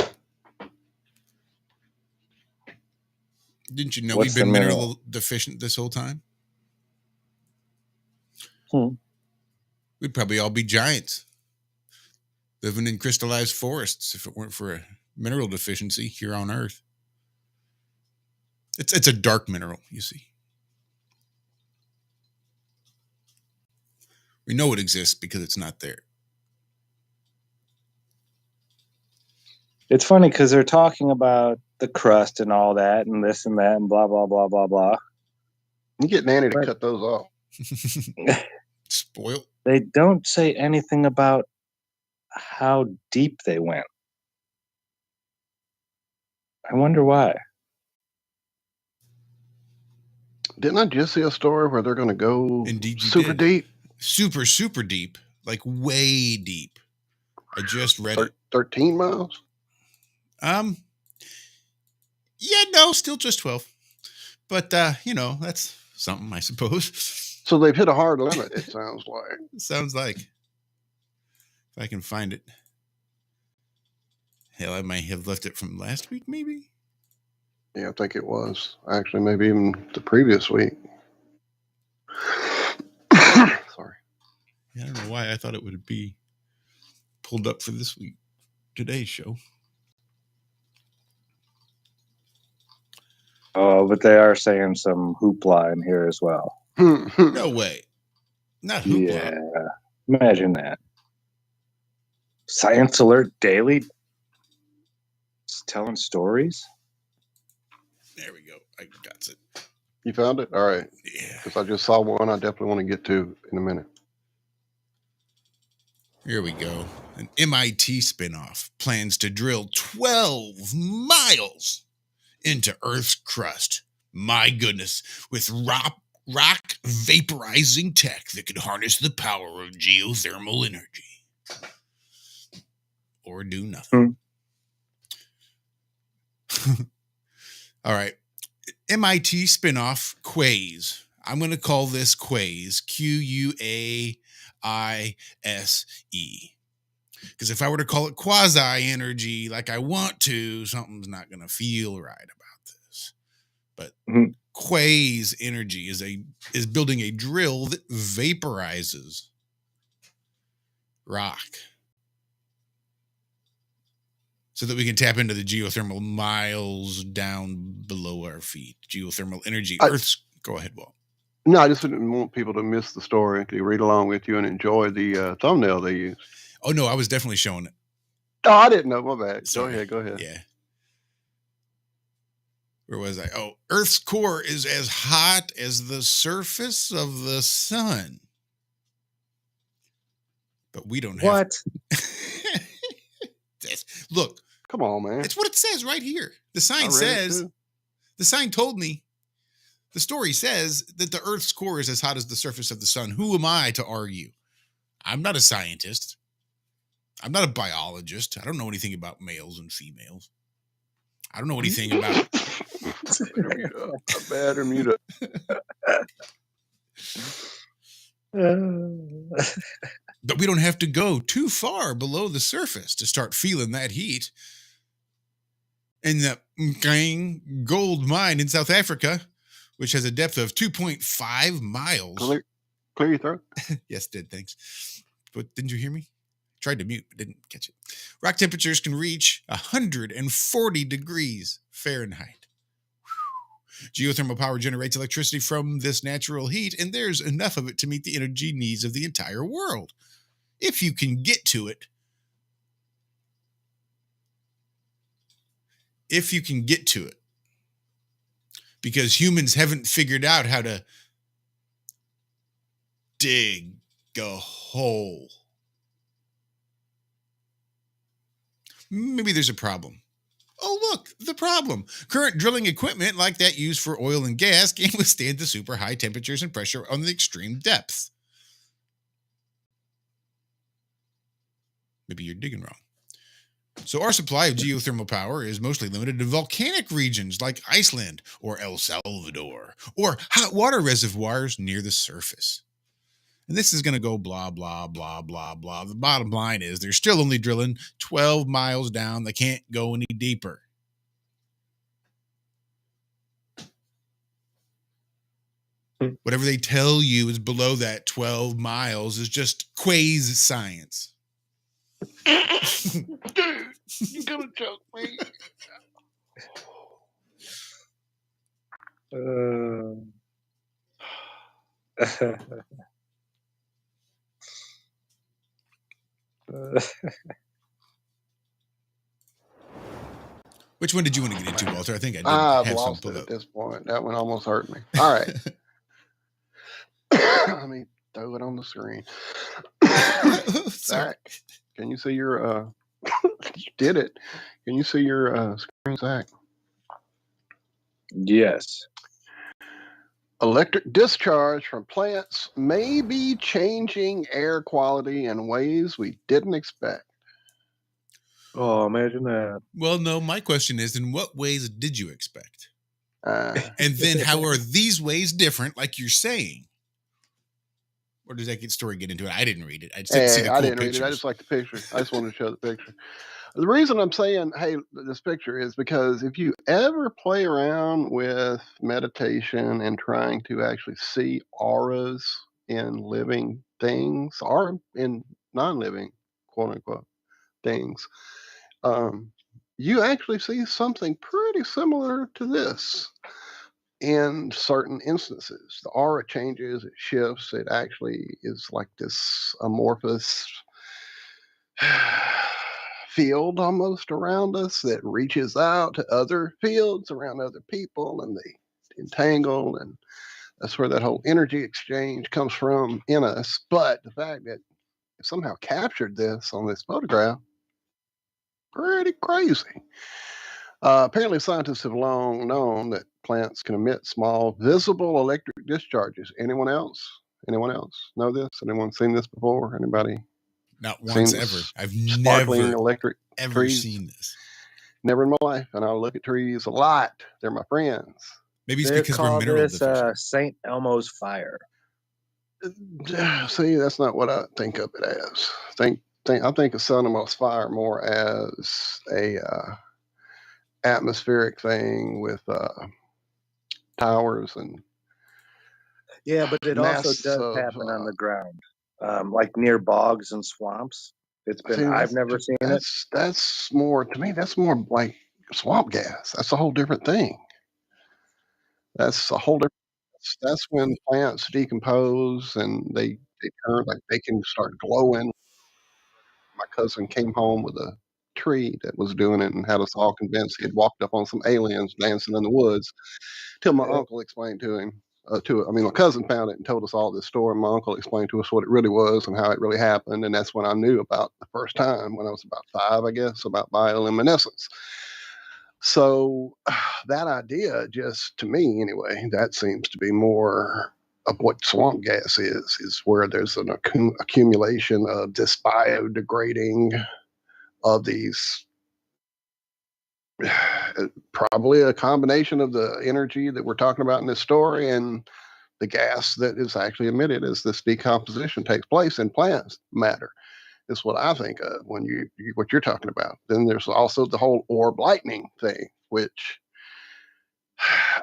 Didn't you know What's we've been the mineral? mineral deficient this whole time? We'd probably all be giants living in crystallized forests if it weren't for a mineral deficiency here on Earth. It's a dark mineral, you see. We know it exists because it's not there. It's funny because they're talking about the crust and all that and this and that and blah, blah, blah, blah, blah. You get Nanny to cut those off. Spoiled. They don't say anything about how deep they went. I wonder why. Didn't I just see a story where they're going to go super deep? Super, super deep. Like way deep. I just read it. 13 miles? Yeah, no, still just 12. But, that's something, I suppose. So they've hit a hard limit, it sounds like. Sounds like. If I can find it. Hell, I might have left it from last week, maybe? Yeah, I think it was. Actually, maybe even the previous week. Sorry. Yeah, I don't know why I thought it would be pulled up for this week, today's show. Oh, but they are saying some hoopla in here as well. No way. Not hoopla. Yeah, imagine that. Science Alert Daily? It's telling stories? There we go. I got it. You found it? All right. Yeah. Because I just saw one I definitely want to get to in a minute. Here we go. An MIT spinoff plans to drill 12 miles into Earth's crust. My goodness, with rock vaporizing tech that could harness the power of geothermal energy. Or do nothing. All right. MIT spinoff Quaise. I'm going to call this Quaise, Quaise. Because if I were to call it quasi energy like I want to, something's not going to feel right about this. But Quaise energy is building a drill that vaporizes rock so that we can tap into the geothermal miles down below our feet. Geothermal energy. Earth's. Go ahead, Walt. No, I just didn't want people to miss the story, to read along with you and enjoy the thumbnail they used. Oh, no, I was definitely showing it. Oh, I didn't know. My bad. Sorry. Go ahead. Yeah. Where was I? Oh, Earth's core is as hot as the surface of the sun. But we don't have... What? Look. Come on, man. It's what it says right here. The sign says... The sign told me... The story says that the Earth's core is as hot as the surface of the sun. Who am I to argue? I'm not a scientist. I'm not a biologist. I don't know anything about males and females. I don't know anything about... Bad or mute up. But we don't have to go too far below the surface to start feeling that heat. In the Mkang gold mine in South Africa, which has a depth of 2.5 miles. Clear your throat? Yes, did. Thanks. But didn't you hear me? Tried to mute, but didn't catch it. Rock temperatures can reach 140 degrees Fahrenheit. Geothermal power generates electricity from this natural heat, and there's enough of it to meet the energy needs of the entire world. If you can get to it. If you can get to it. Because humans haven't figured out how to dig a hole. Maybe there's a problem. Oh, look, the problem. Current drilling equipment like that used for oil and gas can't withstand the super high temperatures and pressure on the extreme depths. Maybe you're digging wrong. So our supply of geothermal power is mostly limited to volcanic regions like Iceland or El Salvador, or hot water reservoirs near the surface. And this is going to go blah, blah, blah, blah, blah. The bottom line is they're still only drilling 12 miles down. They can't go any deeper. Whatever they tell you is below that 12 miles is just quasi science. Dude, you gonna choke me. Which one did you want to get into, Walter? I think I did. I've lost it at this point. That one almost hurt me. All right. Let me throw it on the screen. Zach, can you see your you did it. Can you see your screen, Zach? Yes. Electric discharge from plants may be changing air quality in ways we didn't expect. Oh, imagine that. Well, no, my question is, in what ways did you expect? And then how are these ways different, like you're saying? Or does that story get into it? I didn't read it. I just didn't see the cool read it. I just like the picture. I just wanted to show the picture. The reason I'm saying, hey, this picture is because if you ever play around with meditation and trying to actually see auras in living things or in non-living, quote unquote, things, you actually see something pretty similar to this in certain instances. The aura changes, it shifts, it actually is like this amorphous field almost around us that reaches out to other fields around other people, and entangled, and that's where that whole energy exchange comes from in us. But the fact that it somehow captured this on this photograph, pretty crazy. Apparently, scientists have long known that plants can emit small, visible electric discharges. Anyone else? Anyone else know this? Anyone seen this before? Anybody? Not once ever. I've Sparkling never electric ever trees? seen this. Never in my life. And I look at trees a lot. They're my friends. Maybe it's They because we're call mineral this deficient. St. Elmo's fire. See, that's not what I think of it as. I think of St. Elmo's fire more as a atmospheric thing with towers and Yeah, but it also nests does of. happen on the ground, like near bogs and swamps. It's been, See, I've never seen it. That's more, to me, that's more like swamp gas. That's a whole different thing. That's a whole different. That's when plants decompose and they turn, like they can start glowing. My cousin came home with a tree that was doing it and had us all convinced he had walked up on some aliens dancing in the woods. Till my uncle explained to him, my cousin found it and told us all this story. My uncle explained to us what it really was and how it really happened. And that's when I knew about the first time, when I was about 5, I guess, about bioluminescence. So that idea, just to me anyway, that seems to be more of what swamp gas is where there's an accumulation of this biodegrading of these, probably a combination of the energy that we're talking about in this story and the gas that is actually emitted as this decomposition takes place in plant matter. Is what I think of when you what you're talking about. Then there's also the whole orb lightning thing, which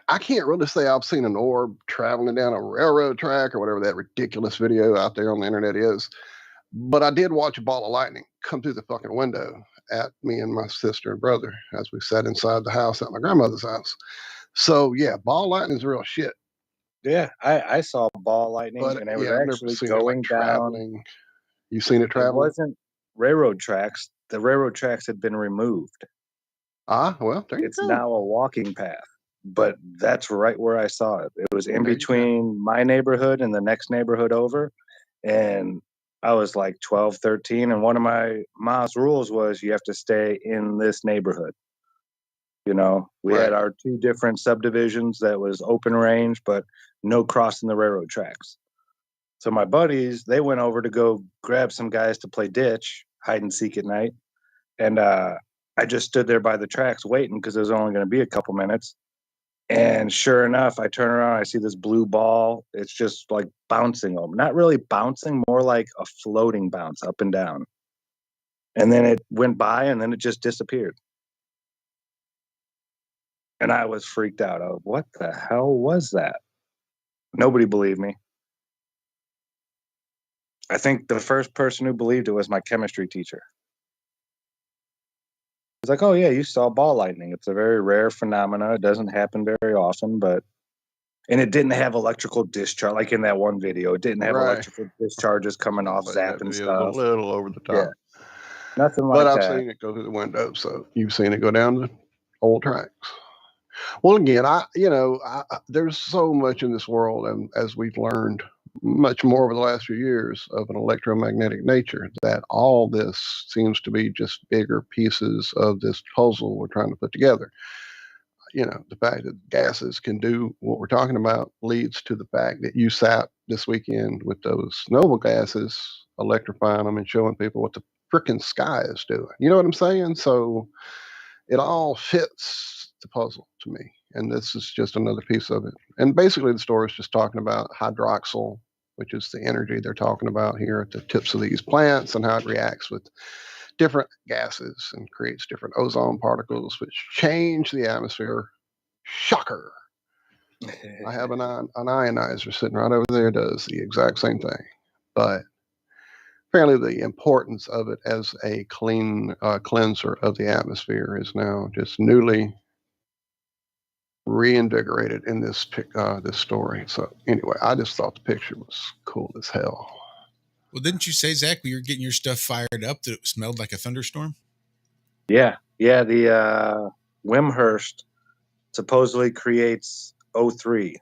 I can't really say I've seen an orb traveling down a railroad track or whatever that ridiculous video out there on the internet is. But I did watch a ball of lightning come through the fucking window at me and my sister and brother as we sat inside the house at my grandmother's house. So yeah, ball lightning is real shit. Yeah, I saw ball lightning, But and it was yeah, I've never actually seen it like going down. traveling. You seen it It traveling? wasn't railroad tracks. The railroad tracks had been removed. Well, there you It's go. now a walking path. But that's right where I saw it. It was in There you between my neighborhood and the next neighborhood over. And I was like 12, 13. And one of my mom's rules was you have to stay in this neighborhood. You know, we had our 2 different subdivisions that was open range, but no crossing the railroad tracks. So my buddies, they went over to go grab some guys to play ditch, hide and seek at night. And I just stood there by the tracks waiting because it was only going to be a couple minutes. And sure enough, I turn around, I see this blue ball. It's just like bouncing over. Not really bouncing, more like a floating bounce up and down. And then it went by and then it just disappeared. And I was freaked out. I was, what the hell was that? Nobody believed me. I think the first person who believed it was my chemistry teacher. He's like, oh, yeah, you saw ball lightning. It's a very rare phenomenon. It doesn't happen very often, but... And it didn't have electrical discharge, like in that one video. It didn't have electrical discharges coming off zap and stuff. A little over the top. Yeah. Nothing like but that. I've seen it go through the window, so you've seen it go down the old tracks. Well, again, there's so much in this world, and as we've learned much more over the last few years, of an electromagnetic nature, that all this seems to be just bigger pieces of this puzzle we're trying to put together. You know, the fact that gases can do what we're talking about leads to the fact that you sat this weekend with those noble gases, electrifying them and showing people what the frickin' sky is doing. You know what I'm saying? So it all fits the puzzle to me. And this is just another piece of it. And basically the story is just talking about hydroxyl, which is the energy they're talking about here at the tips of these plants, and how it reacts with different gases and creates different ozone particles, which change the atmosphere. Shocker. I have an ionizer sitting right over there, does the exact same thing. But apparently the importance of it as a cleanser of the atmosphere is now just newly reinvigorated in this story. So anyway, I just thought the picture was cool as hell. Well, didn't you say, Zach, when you were getting your stuff fired up, that it smelled like a thunderstorm? Yeah. The Wimhurst supposedly creates O3.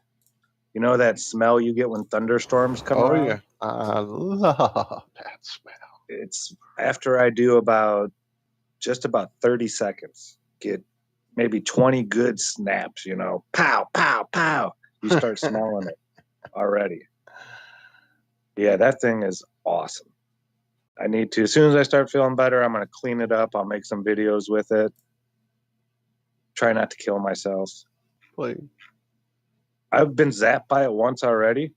You know that smell you get when thunderstorms come around? yeah. I love that smell. It's after I do just about 30 seconds, get maybe 20 good snaps, pow, pow, pow. You start smelling it already. Yeah, that thing is awesome. I need to, as soon as I start feeling better, I'm going to clean it up. I'll make some videos with it. Try not to kill myself. Please. I've been zapped by it once already,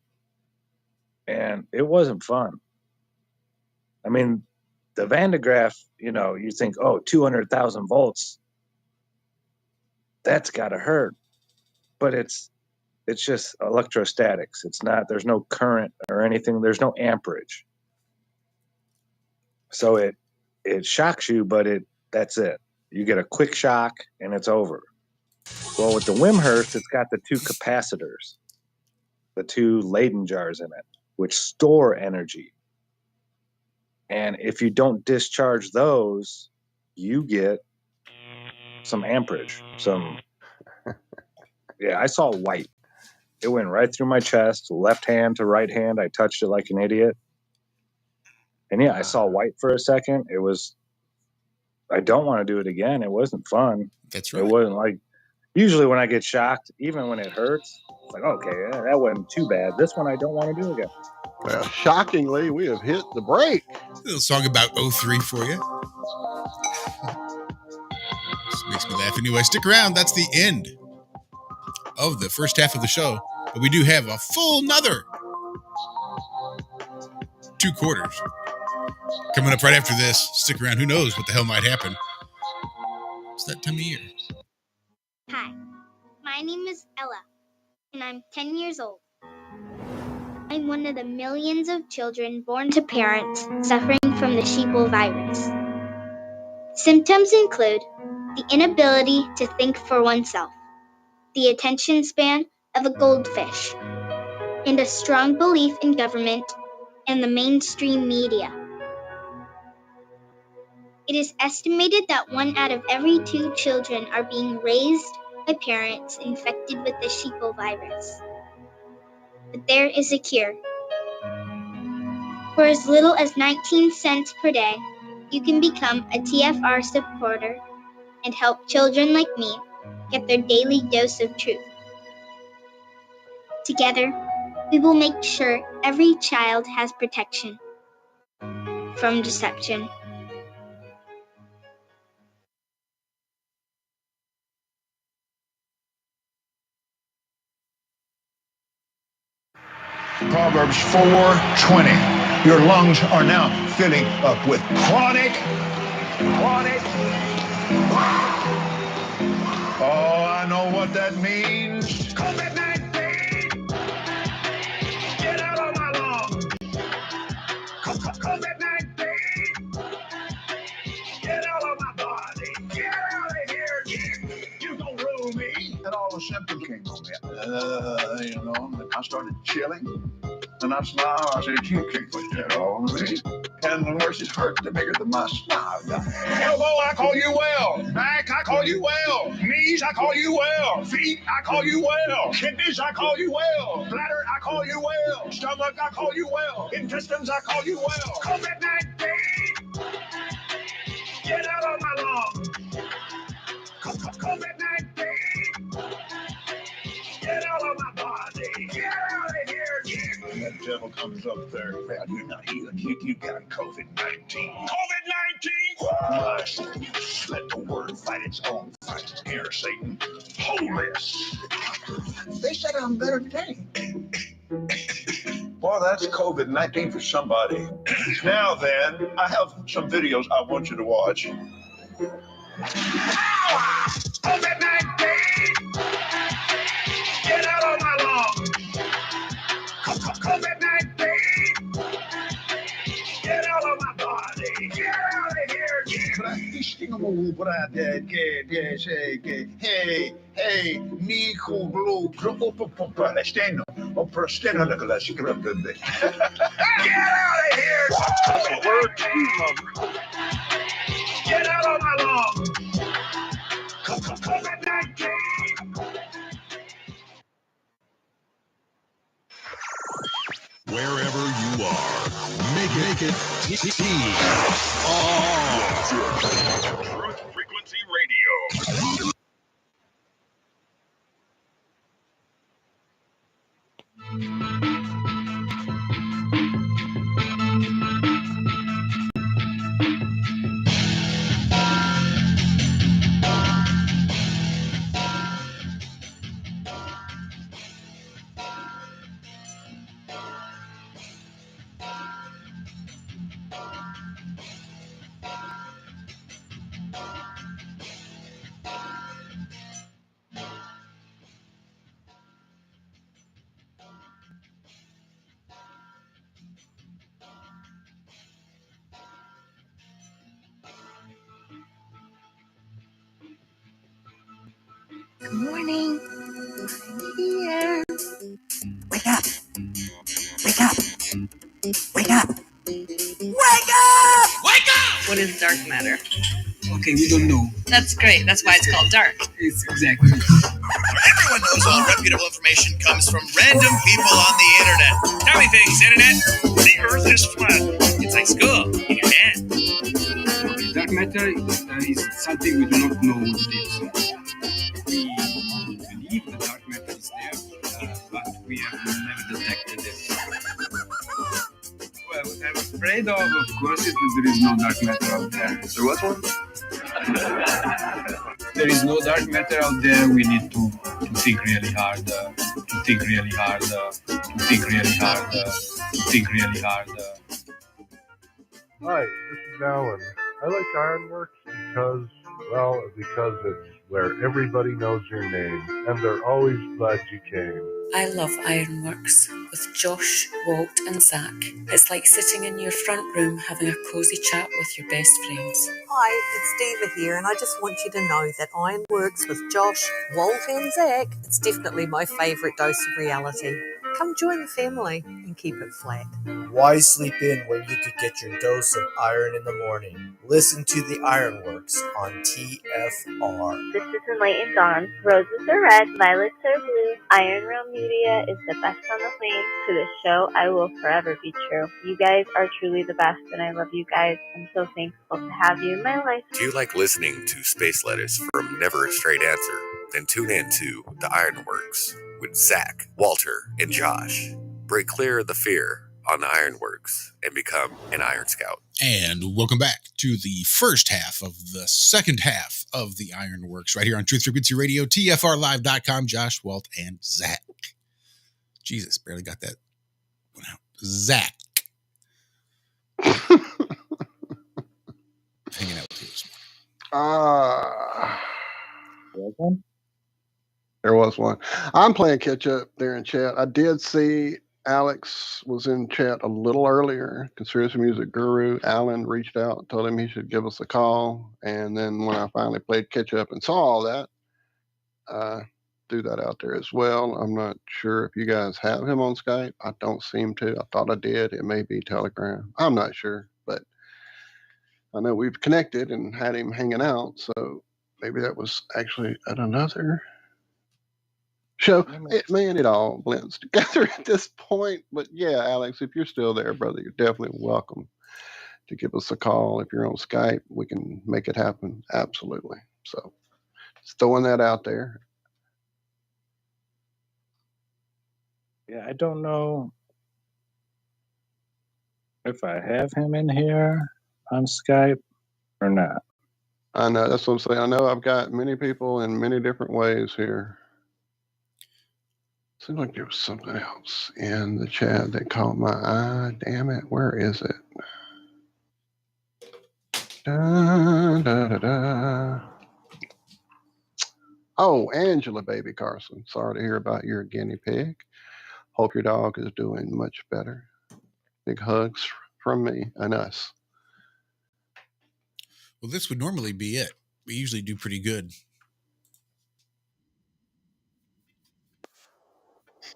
and it wasn't fun. I mean, the Van de Graaff, you think, 200,000 volts. That's got to hurt. But it's just electrostatics. It's not, there's no current or anything. There's no amperage. So it shocks you, but that's it. You get a quick shock and it's over. Well, with the Wimhurst, it's got the 2 capacitors, the 2 Leyden jars in it, which store energy. And if you don't discharge those, you get some amperage. I saw white. It went right through my chest, left hand to right hand. I touched it like an idiot. And I saw white for a second. I don't want to do it again. It wasn't fun. That's right. It wasn't like, usually when I get shocked, even when it hurts, it's like, okay, that wasn't too bad. This one I don't want to do again. Well, shockingly, we have hit the break. A little song about O3 for you. Just makes me laugh anyway. Stick around. That's the end of the first half of the show. But we do have a full another 2 quarters coming up right after this. Stick around. Who knows what the hell might happen. It's that time of year. Hi, my name is Ella, and I'm 10 years old. I'm one of the millions of children born to parents suffering from the sheeple virus. Symptoms include the inability to think for oneself, the attention span of a goldfish, and a strong belief in government and the mainstream media. It is estimated that 1 out of every 2 children are being raised by parents infected with the sheeple virus. But there is a cure. For as little as 19 cents per day, you can become a TFR supporter and help children like me get their daily dose of truth. Together, we will make sure every child has protection from deception. Proverbs 4:20. Your lungs are now filling up with chronic. Oh, I know what that means. COVID-19. Get out of my lungs. COVID-19. Get out of my body. Get out of here. You don't rule me. And all the symptoms came on me. I started chilling. And I smiled. I said, you can't put that on me. And the nurses hurt, the bigger than my smile. Elbow, I call you well. Back, I call you well. Knees, I call you well. Feet, I call you well. Kidneys, I call you well. Bladder, I call you well. Stomach, I call you well. Intestines, I call you well. COVID-19. Get out of my lungs. COVID-19. Get out of my body. Get out of here. And that devil comes up there. Man, you're not healing. You got COVID-19. COVID-19? You let the word fight its own fight. Here, Satan. Hold this. They said I'm better today. Well, that's COVID-19 for somebody. Now then, I have some videos I want you to watch. COVID-19! Get out of my lungs! COVID-19! Get out of my body! Get out of here! Hey, mi blue, steno, Get out of here! Get out of my lungs! COVID-19! Make it Truth Frequency Radio. Good morning. I'm here. Wake up. Wake up. Wake up. Wake up! Wake up! What is dark matter? Okay, we don't know. That's great. That's why it's called dark. It's exactly. Everyone knows all reputable information comes from random people on the internet. Tell me things, internet. The earth is flat. It's like school in your hand. Okay, dark matter is something we do not know what it is. We believe the dark matter is there, but we have never detected it. Well, what I'm afraid of course, is that there is no dark matter out there. There was one? There is no dark matter out there. We need to think really hard, to think really hard, to think really hard, to think really hard. Hi, this is Alan. I like Ironworx because it's where everybody knows your name, and they're always glad you came. I love Ironworx with Josh, Walt, and Zack. It's like sitting in your front room having a cozy chat with your best friends. Hi, it's Diva here, and I just want you to know that Ironworx with Josh, Walt, and Zack, it's definitely my favourite dose of reality. Come join the family and keep it flat. Why sleep in when you could get your dose of iron in the morning? Listen to the Ironworks on TFR. This is Enlightened Dawn. Roses are red, violets are blue. Iron Realm Media is the best on the plane. To the show, I will forever be true. You guys are truly the best, and I love you guys. I'm so thankful to have you in my life. Do you like listening to space letters from Never a Straight Answer? Then tune in to The Ironworks with Zack, Walter, and Josh. Break clear of the fear on the Ironworks and become an Iron Scout. And welcome back to the first half of the second half of the Ironworks right here on Truth Frequency Radio, TFRlive.com. Josh, Walt, and Zack. Jesus, barely got that one out. Zack. Hanging out with you this morning. There was one. I'm playing catch up there in chat. I did see Alex was in chat a little earlier. Conspiracy Music Guru Alan reached out, told him he should give us a call. And then when I finally played catch up and saw all that, threw that out there as well. I'm not sure if you guys have him on Skype. I don't seem to. I thought I did. It may be Telegram. I'm not sure, but I know we've connected and had him hanging out. So maybe that was actually at another show. It all blends together at this point. But yeah, Alex, if you're still there, brother, you're definitely welcome to give us a call. If you're on Skype, we can make it happen. Absolutely. So just throwing that out there. Yeah, I don't know if I have him in here on Skype or not. I know, that's what I'm saying. I know I've got many people in many different ways here. Seems like there was something else in the chat that caught my eye. Damn it, where is it? Da, da, da, da. Oh, Angela Baby Carson. Sorry to hear about your guinea pig. Hope your dog is doing much better. Big hugs from me and us. Well, this would normally be it. We usually do pretty good.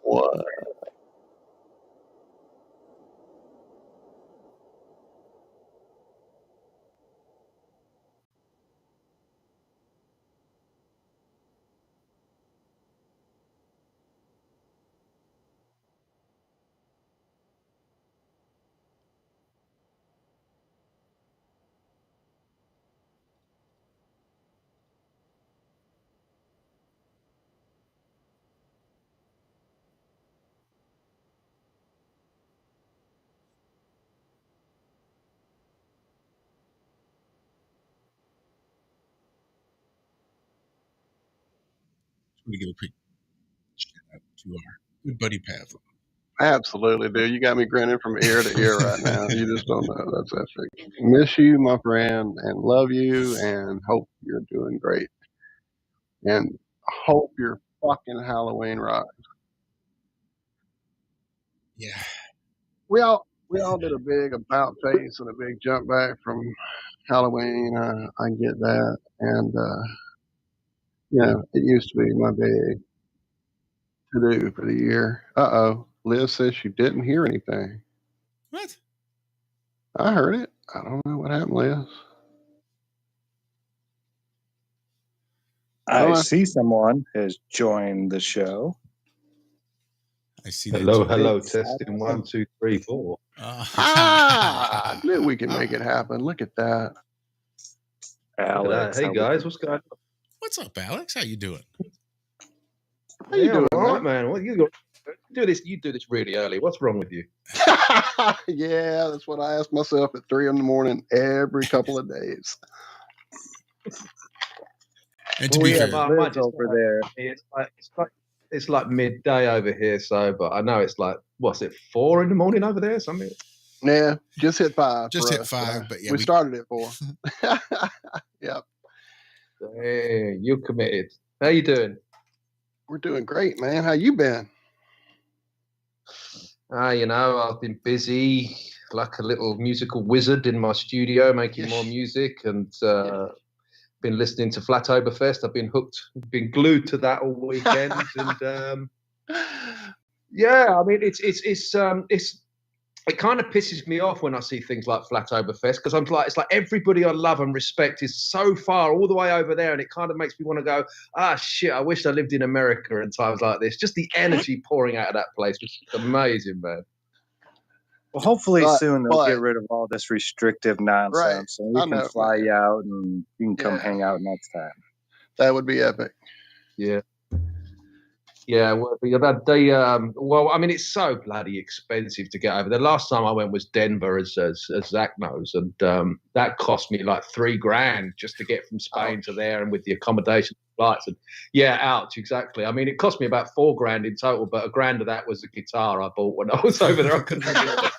What? We give a quick shout out to our good buddy Pav. Absolutely, dude. You got me grinning from ear to ear right now. You just don't know. That's epic. Miss you, my friend, and love you, and hope you're doing great. And hope your fucking Halloween rocks. Yeah. We all did a big about face and a big jump back from Halloween. I get that, and it used to be my big to do for the year. Liz says she didn't hear anything. What? I heard it. I don't know what happened, Liz. I see someone has joined the show. I see Hello, that. hello, testing 1, 2, 3, 4. I knew we can make it happen. Look at that. Alex. Hey guys, what's going on? What's up, Alex? How you doing? How you doing, all right, man? Well, you do this. You do this really early. What's wrong with you? Yeah, that's what I ask myself at 3 a.m. every couple of days. And to be fair, Liz over there. It's like midday over here. So, but I know it's like, what's it, 4 a.m. over there? Something. Yeah, just hit 5. Just for hit us. 5, but yeah, we started at 4. Yep. Hey, you're committed. How you doing? We're doing great, man. How you been? I've been busy like a little musical wizard in my studio making more music, and been listening to Flatoberfest. I've been hooked, been glued to that all weekend, and yeah, I mean it's it kind of pisses me off when I see things like Flatoberfest, because I'm like, it's like everybody I love and respect is so far all the way over there, and it kind of makes me want to go, shit, I wish I lived in America in times like this. Just the energy pouring out of that place was amazing, man. Well, hopefully soon they'll get rid of all this restrictive nonsense, and we can fly you out and you can come hang out next time. That would be epic. Yeah. Yeah, well, I mean, it's so bloody expensive to get over. The last time I went was Denver, as Zach knows, and that cost me like $3,000 just to get from Spain to there, and with the accommodation, flights, and ouch, exactly. I mean, it cost me about $4,000 in total, but $1,000 of that was a guitar I bought when I was over there. I couldn't help.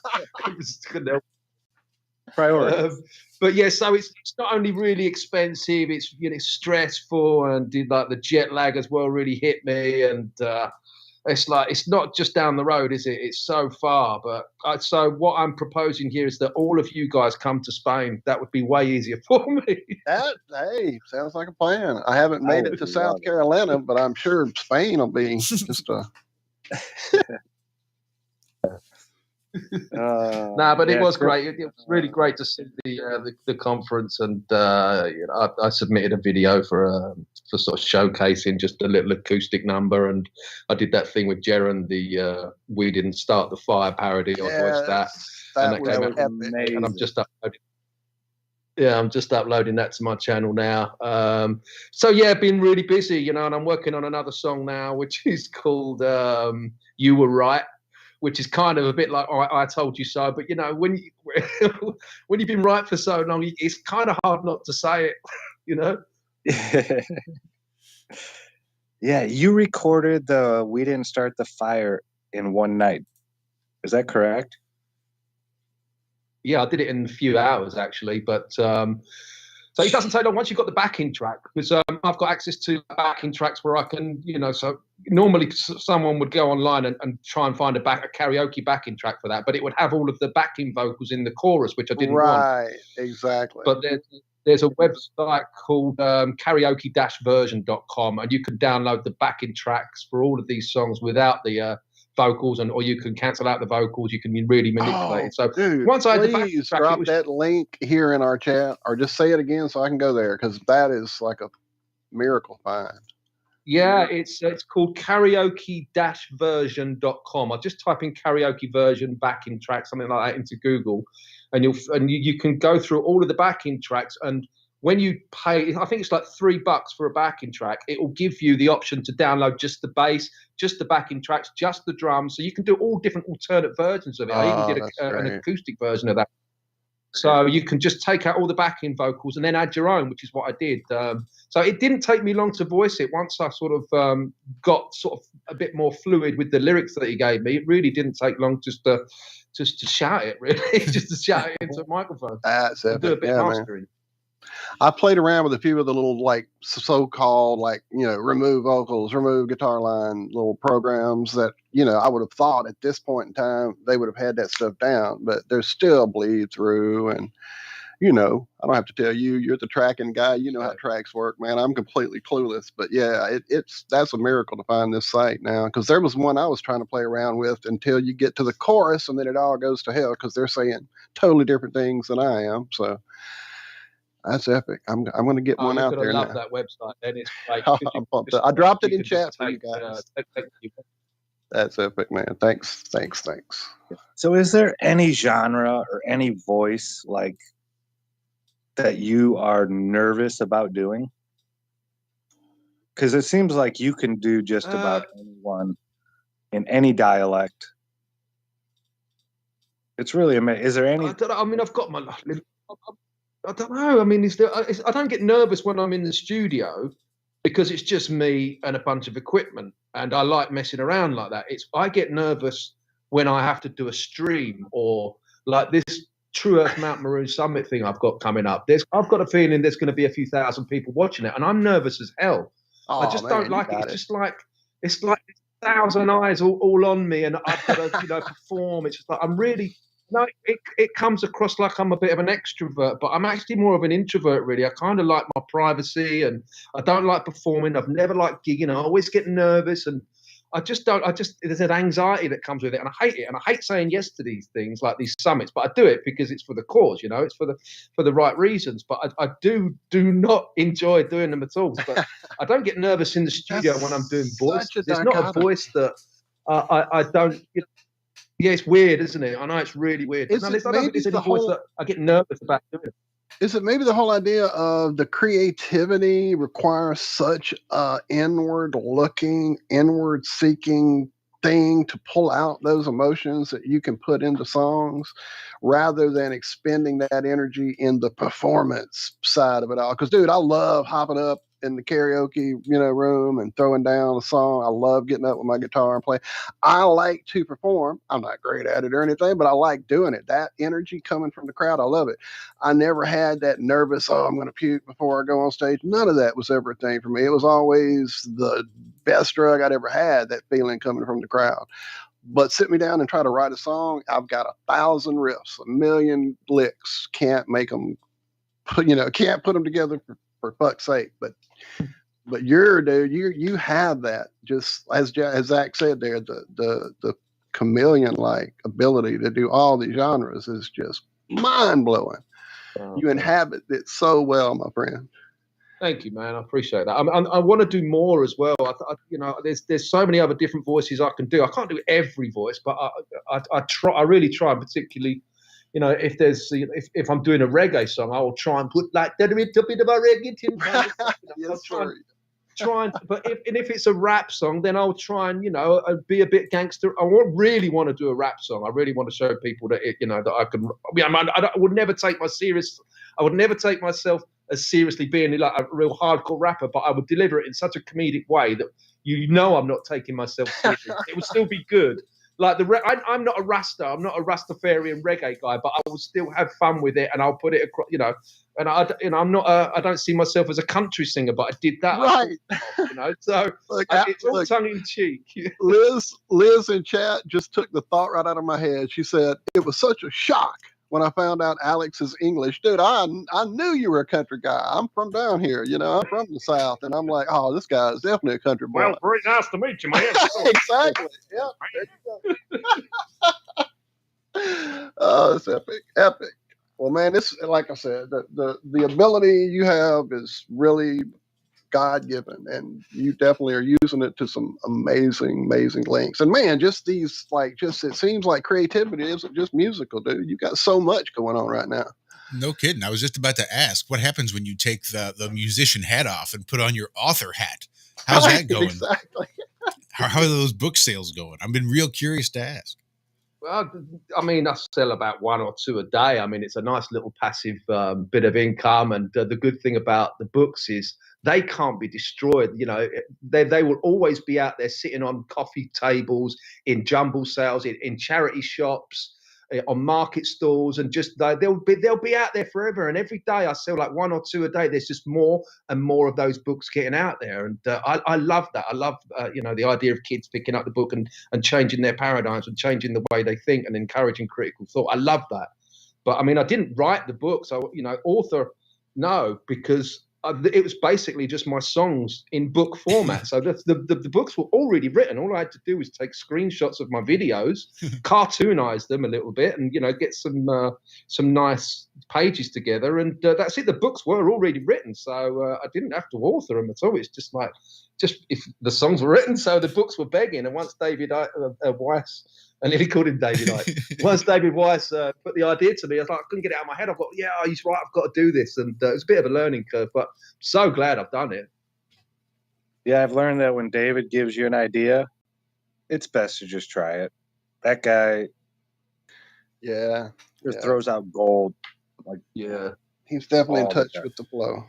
Priority. But yeah, so it's not only really expensive, it's stressful, and like the jet lag as well really hit me, and it's like it's not just down the road, is it? It's so far. But so what I'm proposing here is that all of you guys come to Spain. That would be way easier for me. Hey, sounds like a plan. I haven't made it to South Carolina, but I'm sure Spain will be just a. But it was great. It was really great to see the conference, and I submitted a video for sort of showcasing just a little acoustic number, and I did that thing with Jaron, the "We Didn't Start the Fire" parody. I voiced that, and that came out amazing. And I'm just uploading. Yeah, I'm just uploading that to my channel now. So yeah, been really busy, and I'm working on another song now, which is called "You Were Right," which is kind of a bit like I told you so. But when you've been right for so long, it's kind of hard not to say it. Yeah, you recorded the "We Didn't Start the Fire" in one night. Is that correct? Yeah, I did it in a few hours actually, but so it doesn't take long once you've got the backing track, because I've got access to backing tracks where I can, so normally someone would go online and try and find a karaoke backing track for that, but it would have all of the backing vocals in the chorus, which I didn't want. Right, exactly. But there's a website called karaoke-version.com, and you can download the backing tracks for all of these songs without the vocals, or you can cancel out the vocals. You can really manipulate it. So dude, once I had the backing please track, drop that link here in our chat, or just say it again so I can go there, because that is like a miracle find. Yeah, it's called karaoke-version.com. I just type in karaoke version backing track, something like that, into Google, and you can go through all of the backing tracks. And when you pay, I think it's like $3 for a backing track, it will give you the option to download just the bass, just the backing tracks, just the drums. So you can do all different alternate versions of it. I even did an acoustic version of that. So you can just take out all the backing vocals and then add your own, which is what I did. So it didn't take me long to voice it. Once I sort of got sort of a bit more fluid with the lyrics that he gave me, it really didn't take long just to shout it, really, just to shout it into a microphone. That's and do a epic. bit Yeah, of man. mastering. I played around with a few of the little like so-called like, you know, remove vocals, remove guitar line little programs that, you know, I would have thought at this point in time they would have had that stuff down, but there's still bleed through. And, you know, I don't have to tell you, you're the tracking guy, you know how tracks work, man. I'm completely clueless, but yeah, that's a miracle to find this site now, because there was one I was trying to play around with until you get to the chorus and then it all goes to hell because they're saying totally different things than I am. So that's epic. I'm going to get one out there love now. that website. Then it's like I dropped it in chat for you guys. That's epic, man. Thanks. So is there any genre or any voice like that you are nervous about doing? Because it seems like you can do just about anyone in any dialect. It's really amazing. Is there any? I mean, I've got my. I don't know. I mean, I don't get nervous when I'm in the studio because it's just me and a bunch of equipment, and I like messing around like that. I get nervous when I have to do a stream or like this True Earth Mount Maroon Summit thing I've got coming up. I've got a feeling there's going to be a few thousand people watching it, and I'm nervous as hell. I just don't like it. It's just like it's like 1,000 eyes all on me, and I've got to perform. It's just like I'm really. No, it comes across like I'm a bit of an extrovert, but I'm actually more of an introvert, really. I kind of like my privacy, and I don't like performing. I've never liked gigging. I always get nervous, and there's an anxiety that comes with it, and I hate it. And I hate saying yes to these things, like these summits, but I do it because it's for the cause, it's for the right reasons. But I do not enjoy doing them at all. But I don't get nervous in the studio when I'm doing voice. There's not a voice that I don't. Yeah, it's weird, isn't it? I know it's really weird. I don't think there's any voice that I get nervous about doing. Is it maybe the whole idea of the creativity requires such a inward-looking, inward-seeking thing to pull out those emotions that you can put into songs rather than expending that energy in the performance side of it all? Because, dude, I love hopping up in the karaoke, room and throwing down a song. I love getting up with my guitar and play. I like to perform. I'm not great at it or anything, but I like doing it. That energy coming from the crowd, I love it. I never had that nervous, I'm going to puke before I go on stage. None of that was ever a thing for me. It was always the best drug I'd ever had, that feeling coming from the crowd. But sit me down and try to write a song, I've got 1,000 riffs, 1,000,000 licks. Can't make them, can't put them together for fuck's sake. But you have that, just as Zach said there, the chameleon-like ability to do all these genres is just mind-blowing. You inhabit it so well, my friend. Thank you, man. I appreciate that. I want to do more as well. There's so many other different voices I can do. I can't do every voice, but I try. I really try, particularly, if there's if I'm doing a reggae song, I will try and put like a little bit of a reggae tune. Yes, But if it's a rap song, then I'll try and be a bit gangster. I really want to do a rap song. I really want to show people that that I can. I would never take I would never take myself as seriously being like a real hardcore rapper, but I would deliver it in such a comedic way that I'm not taking myself seriously. It would still be good. Like I'm not a Rasta. I'm not a Rastafarian reggae guy, but I will still have fun with it, and I'll put it across. And I'm not. I don't see myself as a country singer, but I did that. Right. So it's all tongue in cheek. Liz in chat just took the thought right out of my head. She said it was such a shock when I found out Alex is English. Dude, I knew you were a country guy. I'm from down here, I'm from the South, and I'm like, oh, this guy is definitely a country boy. Well, very nice to meet you, man. Exactly. Yeah. There you go. Oh, it's epic. Well, man, this, like I said, the ability you have is really God-given, and you definitely are using it to some amazing lengths. And man, just these, it seems like creativity isn't just musical, dude. You got so much going on right now. No kidding. I was just about to ask, what happens when you take the musician hat off and put on your author hat? How's that going? Exactly. How are those book sales going? I've been real curious to ask. Well, I mean, I sell about 1 or 2 a day. I mean, it's a nice little passive bit of income. And the good thing about the books is they can't be destroyed. You know, they will always be out there sitting on coffee tables, in jumble sales, in charity shops, on market stalls, and just they'll be out there forever. And every day I sell like 1 or 2 a day. There's just more and more of those books getting out there, and I love that. I love the idea of kids picking up the book and changing their paradigms and changing the way they think and encouraging critical thought. I love that. But I mean, I didn't write the book, so author, no, because it was basically just my songs in book format. So the books were already written. All I had to do was take screenshots of my videos, cartoonize them a little bit, and get some nice pages together, and that's it. The books were already written, so I didn't have to author them at all. It's just if the songs were written, so the books were begging. And once David Weiss, I nearly called him David Icke. Once David Weiss put the idea to me, I was like, I couldn't get it out of my head. I thought, yeah, he's right, I've got to do this. And it was a bit of a learning curve, but so glad I've done it. Yeah, I've learned that when David gives you an idea, it's best to just try it. That guy, just throws out gold. He's definitely in touch with the flow.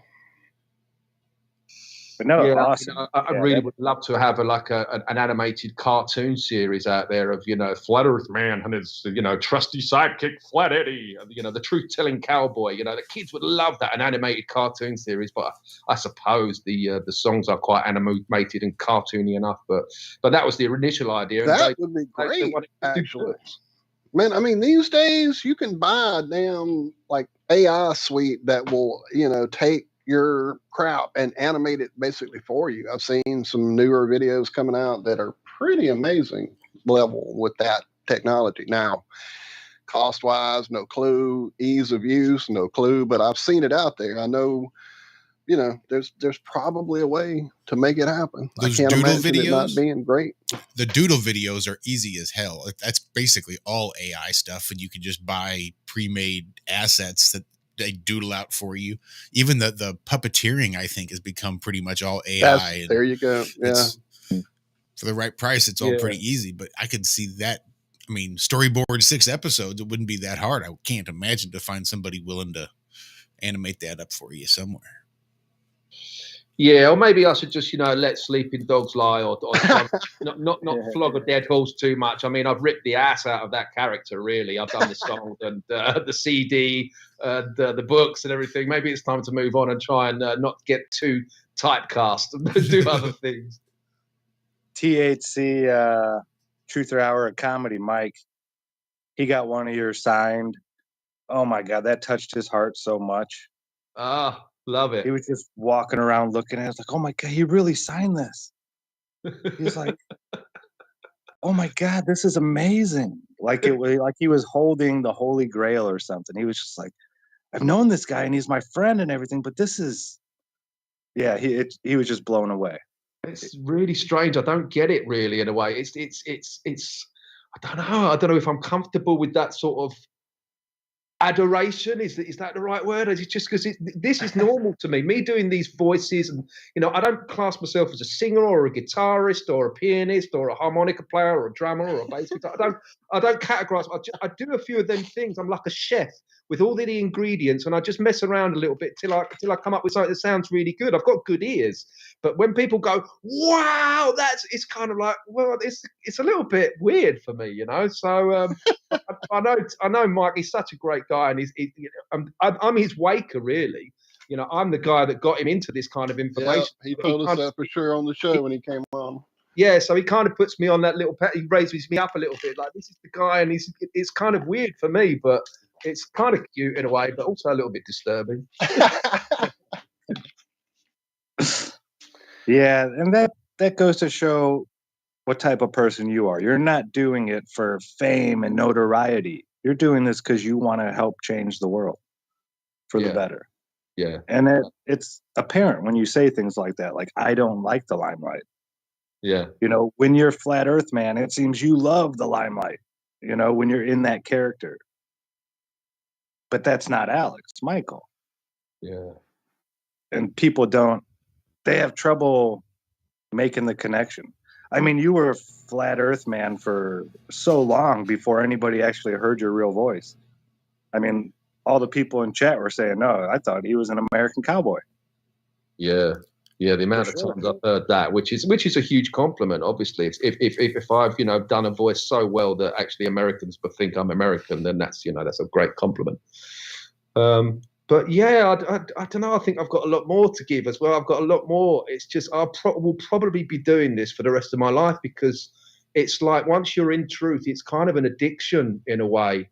But no, awesome. I really would love to have an animated cartoon series out there of Flat Earth Man and his trusty sidekick Flat Eddie, the truth-telling cowboy. The kids would love that, an animated cartoon series. But I suppose the songs are quite animated and cartoony enough. But that was the initial idea. That would be great, actually. Man, I mean, these days you can buy a damn AI suite that will take your crap and animate it basically for you. I've seen some newer videos coming out that are pretty amazing level with that technology. Now, cost-wise, no clue. Ease of use, no clue. But I've seen it out there. I know, there's probably a way to make it happen. Those I can't doodle imagine videos, it not being great. The doodle videos are easy as hell. That's basically all AI stuff, and you can just buy pre-made assets that they doodle out for you. Even the puppeteering, I think, has become pretty much all AI. There you go. Yeah. For the right price, it's all pretty easy. But I could see that. I mean, storyboard 6 episodes, it wouldn't be that hard. I can't imagine to find somebody willing to animate that up for you somewhere. Yeah, or maybe I should just, let sleeping dogs lie, or not flog a dead horse too much. I mean, I've ripped the ass out of that character, really. I've done the song and the CD, the books and everything. Maybe it's time to move on and try and not get too typecast and do other things. THC, Truther Hour of Comedy, Mike, he got one of yours signed. Oh, my God, that touched his heart so much. Love it. He was just walking around looking at it. Like, oh my God, he really signed this. He was like, oh my God, this is amazing. Like he was holding the Holy Grail or something. He was just like, I've known this guy and he's my friend and everything, but this is, he was just blown away. It's really strange. I don't get it really in a way. It's I don't know if I'm comfortable with that sort of adoration. Is that the right word? Is it just because this is normal to me? Me doing these voices, and I don't class myself as a singer or a guitarist or a pianist or a harmonica player or a drummer or a bass guitar. I don't categorize. I do a few of them things. I'm like a chef with all the ingredients, and I just mess around a little bit till I come up with something that sounds really good. I've got good ears, but when people go, "Wow, it's kind of like, well, it's a little bit weird for me, So I know Mike. He's such a great guy, and I'm his waker, really. I'm the guy that got him into this kind of information. Yeah, he told us that for sure on the show when he came on. Yeah, so he kind of puts me on that little. He raises me up a little bit, like this is the guy, and it's kind of weird for me, but it's kind of cute in a way, but also a little bit disturbing. Yeah, and that goes to show what type of person you are. You're not doing it for fame and notoriety. You're doing this because you want to help change the world for the better. Yeah. And it's apparent when you say things like that, like, I don't like the limelight. Yeah. When you're Flat Earth Man, it seems you love the limelight, when you're in that character. But that's not Alex, Michael. Yeah. And people they have trouble making the connection. I mean, you were a flat Earth man for so long before anybody actually heard your real voice. I mean, all the people in chat were saying, "No, I thought he was an American cowboy." Yeah, the amount of times I've heard that, which is a huge compliment. Obviously, if I've done a voice so well that actually Americans think I'm American, then that's a great compliment. But yeah, I don't know. I think I've got a lot more to give as well. I've got a lot more. It's just will probably be doing this for the rest of my life, because it's like once you're in truth, it's kind of an addiction in a way.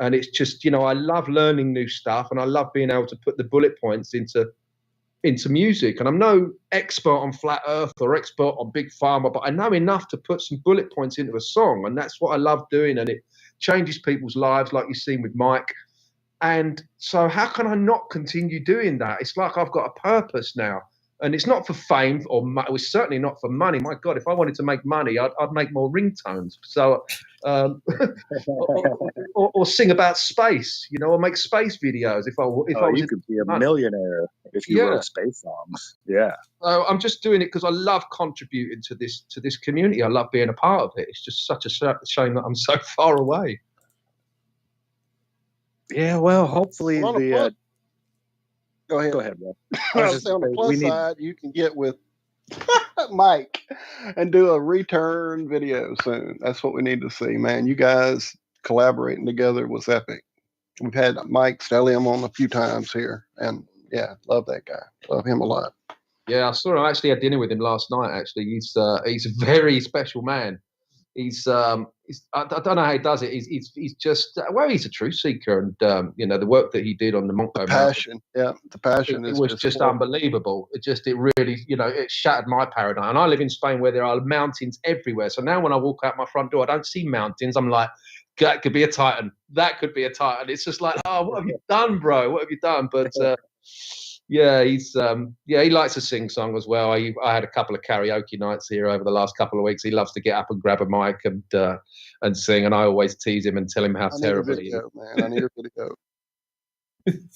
And it's just, I love learning new stuff, and I love being able to put the bullet points into music. And I'm no expert on flat earth or expert on big pharma, but I know enough to put some bullet points into a song. And that's what I love doing. And it changes people's lives, like you've seen with Mike. And so how can I not continue doing that? It's like I've got a purpose now. And it's not for fame or it was certainly not for money. My God, if I wanted to make money, I'd make more ringtones. So, or sing about space, or make space videos. If I was, you could be a millionaire if you wrote space songs. Yeah. So I'm just doing it because I love contributing to this community. I love being a part of it. It's just such a shame that I'm so far away. Yeah, well, hopefully Go ahead. Go ahead, Rob. I was just on the plus side, you can get with Mike and do a return video soon. That's what we need to see, man. You guys collaborating together was epic. We've had Mike Stellium on a few times here, and yeah, love that guy. Love him a lot. Yeah, I saw him. I actually had dinner with him last night. Actually, he's a very special man. He's I don't know how he does it. He's just he's a truth seeker, and the work that he did on the Monco passion, Mountain, the passion it was just unbelievable. It really it shattered my paradigm. And I live in Spain where there are mountains everywhere. So now when I walk out my front door, I don't see mountains. I'm like, that could be a Titan. That could be a Titan. It's just like, oh, what have you done, bro? What have you done? But yeah, he likes to sing song as well. I had a couple of karaoke nights here over the last couple of weeks. He loves to get up and grab a mic and sing, and I always tease him and tell him how terrible he is. Man, I need a video.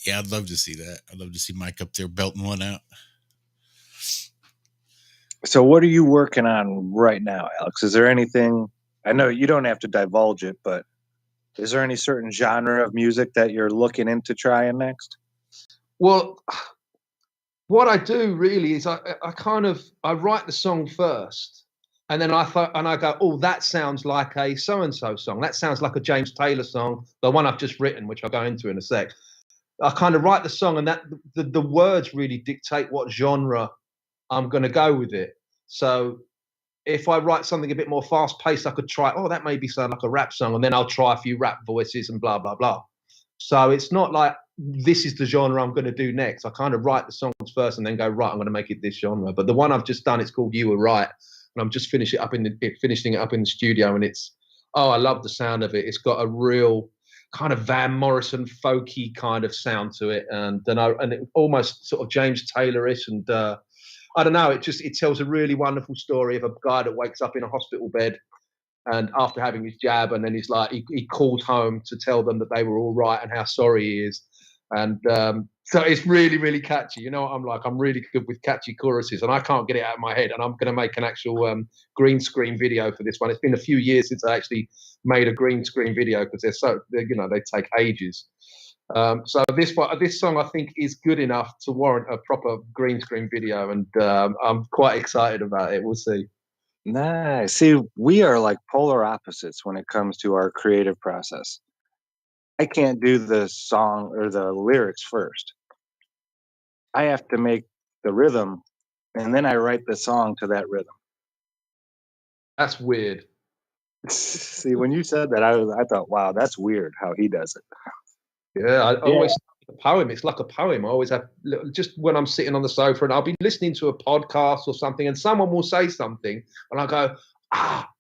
Yeah, I'd love to see that. I'd love to see Mike up there belting one out. So what are you working on right now, Alex? Is there anything, I know you don't have to divulge it, but is there any certain genre of music that you're looking into trying next? Well, what I do really is I write the song first, and then I go, oh, that sounds like a so-and-so song. That sounds like a James Taylor song, the one I've just written, which I'll go into in a sec. I kind of write the song, and that the words really dictate what genre I'm going to go with it. So if I write something a bit more fast-paced, I could try, that maybe sound like a rap song, and then I'll try a few rap voices and blah, blah, blah. So it's not like this is the genre I'm going to do next. I kind of write the songs first and then go, right, I'm going to make it this genre. But the one I've just done, it's called You Were Right. And I'm just finishing it up in the studio. And I love the sound of it. It's got a real kind of Van Morrison folky kind of sound to it. And it almost sort of James Taylor-ish. And I don't know, it tells a really wonderful story of a guy that wakes up in a hospital bed, and after having his jab, and then he's like, he called home to tell them that they were all right and how sorry he is. And so it's really, really catchy. You know what I'm like? I'm really good with catchy choruses, and I can't get it out of my head. And I'm going to make an actual green screen video for this one. It's been a few years since I actually made a green screen video, because they take ages. So this song I think is good enough to warrant a proper green screen video, and I'm quite excited about it. We'll see. Nice. See, we are like polar opposites when it comes to our creative process. I can't do the song or the lyrics first. I have to make the rhythm, and then I write the song to that rhythm. That's weird. See, when you said that, I thought, wow, that's weird how he does it. Yeah, I always a poem. It's like a poem. I always have, just when I'm sitting on the sofa and I'll be listening to a podcast or something, and someone will say something, and I go,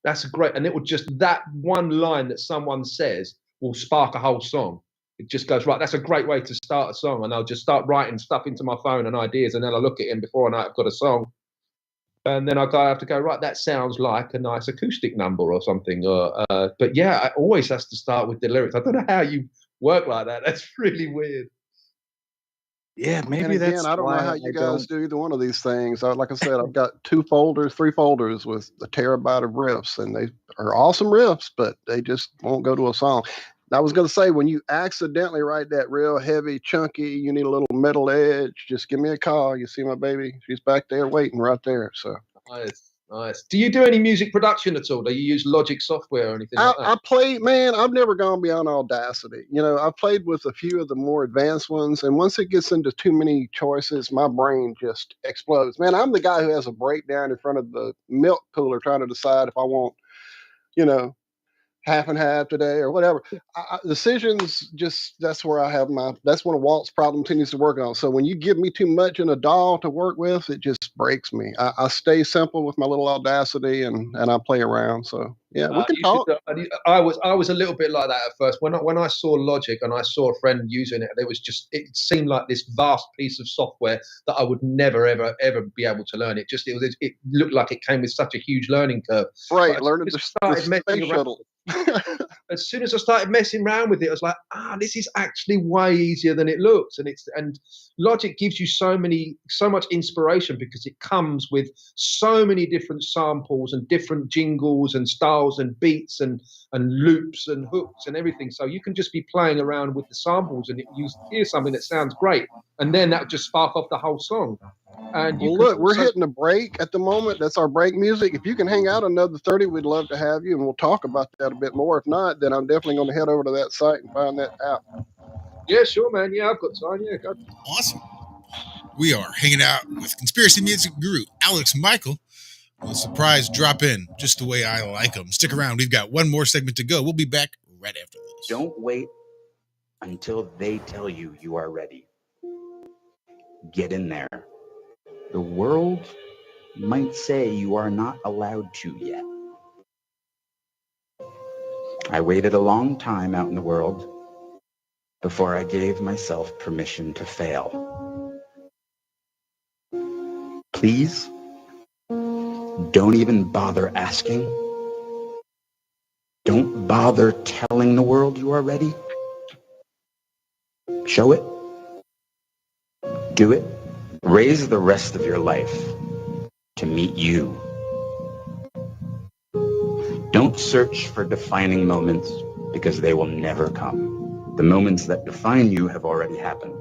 that's great. And it will just, that one line that someone says will spark a whole song. It just goes, right, that's a great way to start a song. And I'll just start writing stuff into my phone and ideas, and then I look at it before I know I've got a song. And then I have to go, right, that sounds like a nice acoustic number or something. But yeah, it always has to start with the lyrics. I don't know how you work like that. That's really weird. Yeah, maybe And again, that's I don't know why how I you guys don't. do either one of these things. Like I said, I've got 3 folders with a terabyte of riffs, and they are awesome riffs, but they just won't go to a song. I was going to say, when you accidentally write that real heavy, chunky, you need a little metal edge, just give me a call. You see my baby? She's back there waiting right there. So Nice. Do you do any music production at all? Do you use Logic software or anything like that? I played, man, I've never gone beyond Audacity. You know, I've played with a few of the more advanced ones, and once it gets into too many choices, my brain just explodes. Man, I'm the guy who has a breakdown in front of the milk cooler trying to decide if I want, you know, half and half today or whatever. Decisions, just that's where I have that's one of Walt's problems he needs to work on. So when you give me too much in a DAW to work with, it just breaks me. I stay simple with my little Audacity and I play around. So yeah, we can You talk. should, I was a little bit like that at first. When I saw Logic and I saw a friend using it, it seemed like this vast piece of software that I would never ever be able to learn. It looked like it came with such a huge learning curve. Right, But learning the space shuttle. As soon as I started messing around with it, I was like, this is actually way easier than it looks. And Logic gives you so much inspiration because it comes with so many different samples and different jingles and styles and beats and loops and hooks and everything. So you can just be playing around with the samples and you hear something that sounds great, and then that would just spark off the whole song. And well, look, we're hitting a break at the moment. That's our break music. If you can hang out another 30, we'd love to have you, and we'll talk about that a bit more. If not, then I'm definitely going to head over to that site and find that app. Yeah, sure, man. Yeah, I've got time. Yeah, go. Awesome. We are hanging out with conspiracy music guru Alex Michael. A surprise drop in, just the way I like them. Stick around. We've got one more segment to go. We'll be back right after this. Don't wait until they tell you you are ready. Get in there. The world might say you are not allowed to yet. I waited a long time out in the world before I gave myself permission to fail. Please, don't even bother asking. Don't bother telling the world you are ready. Show it. Do it. Raise the rest of your life to meet you. Don't search for defining moments because they will never come. The moments that define you have already happened,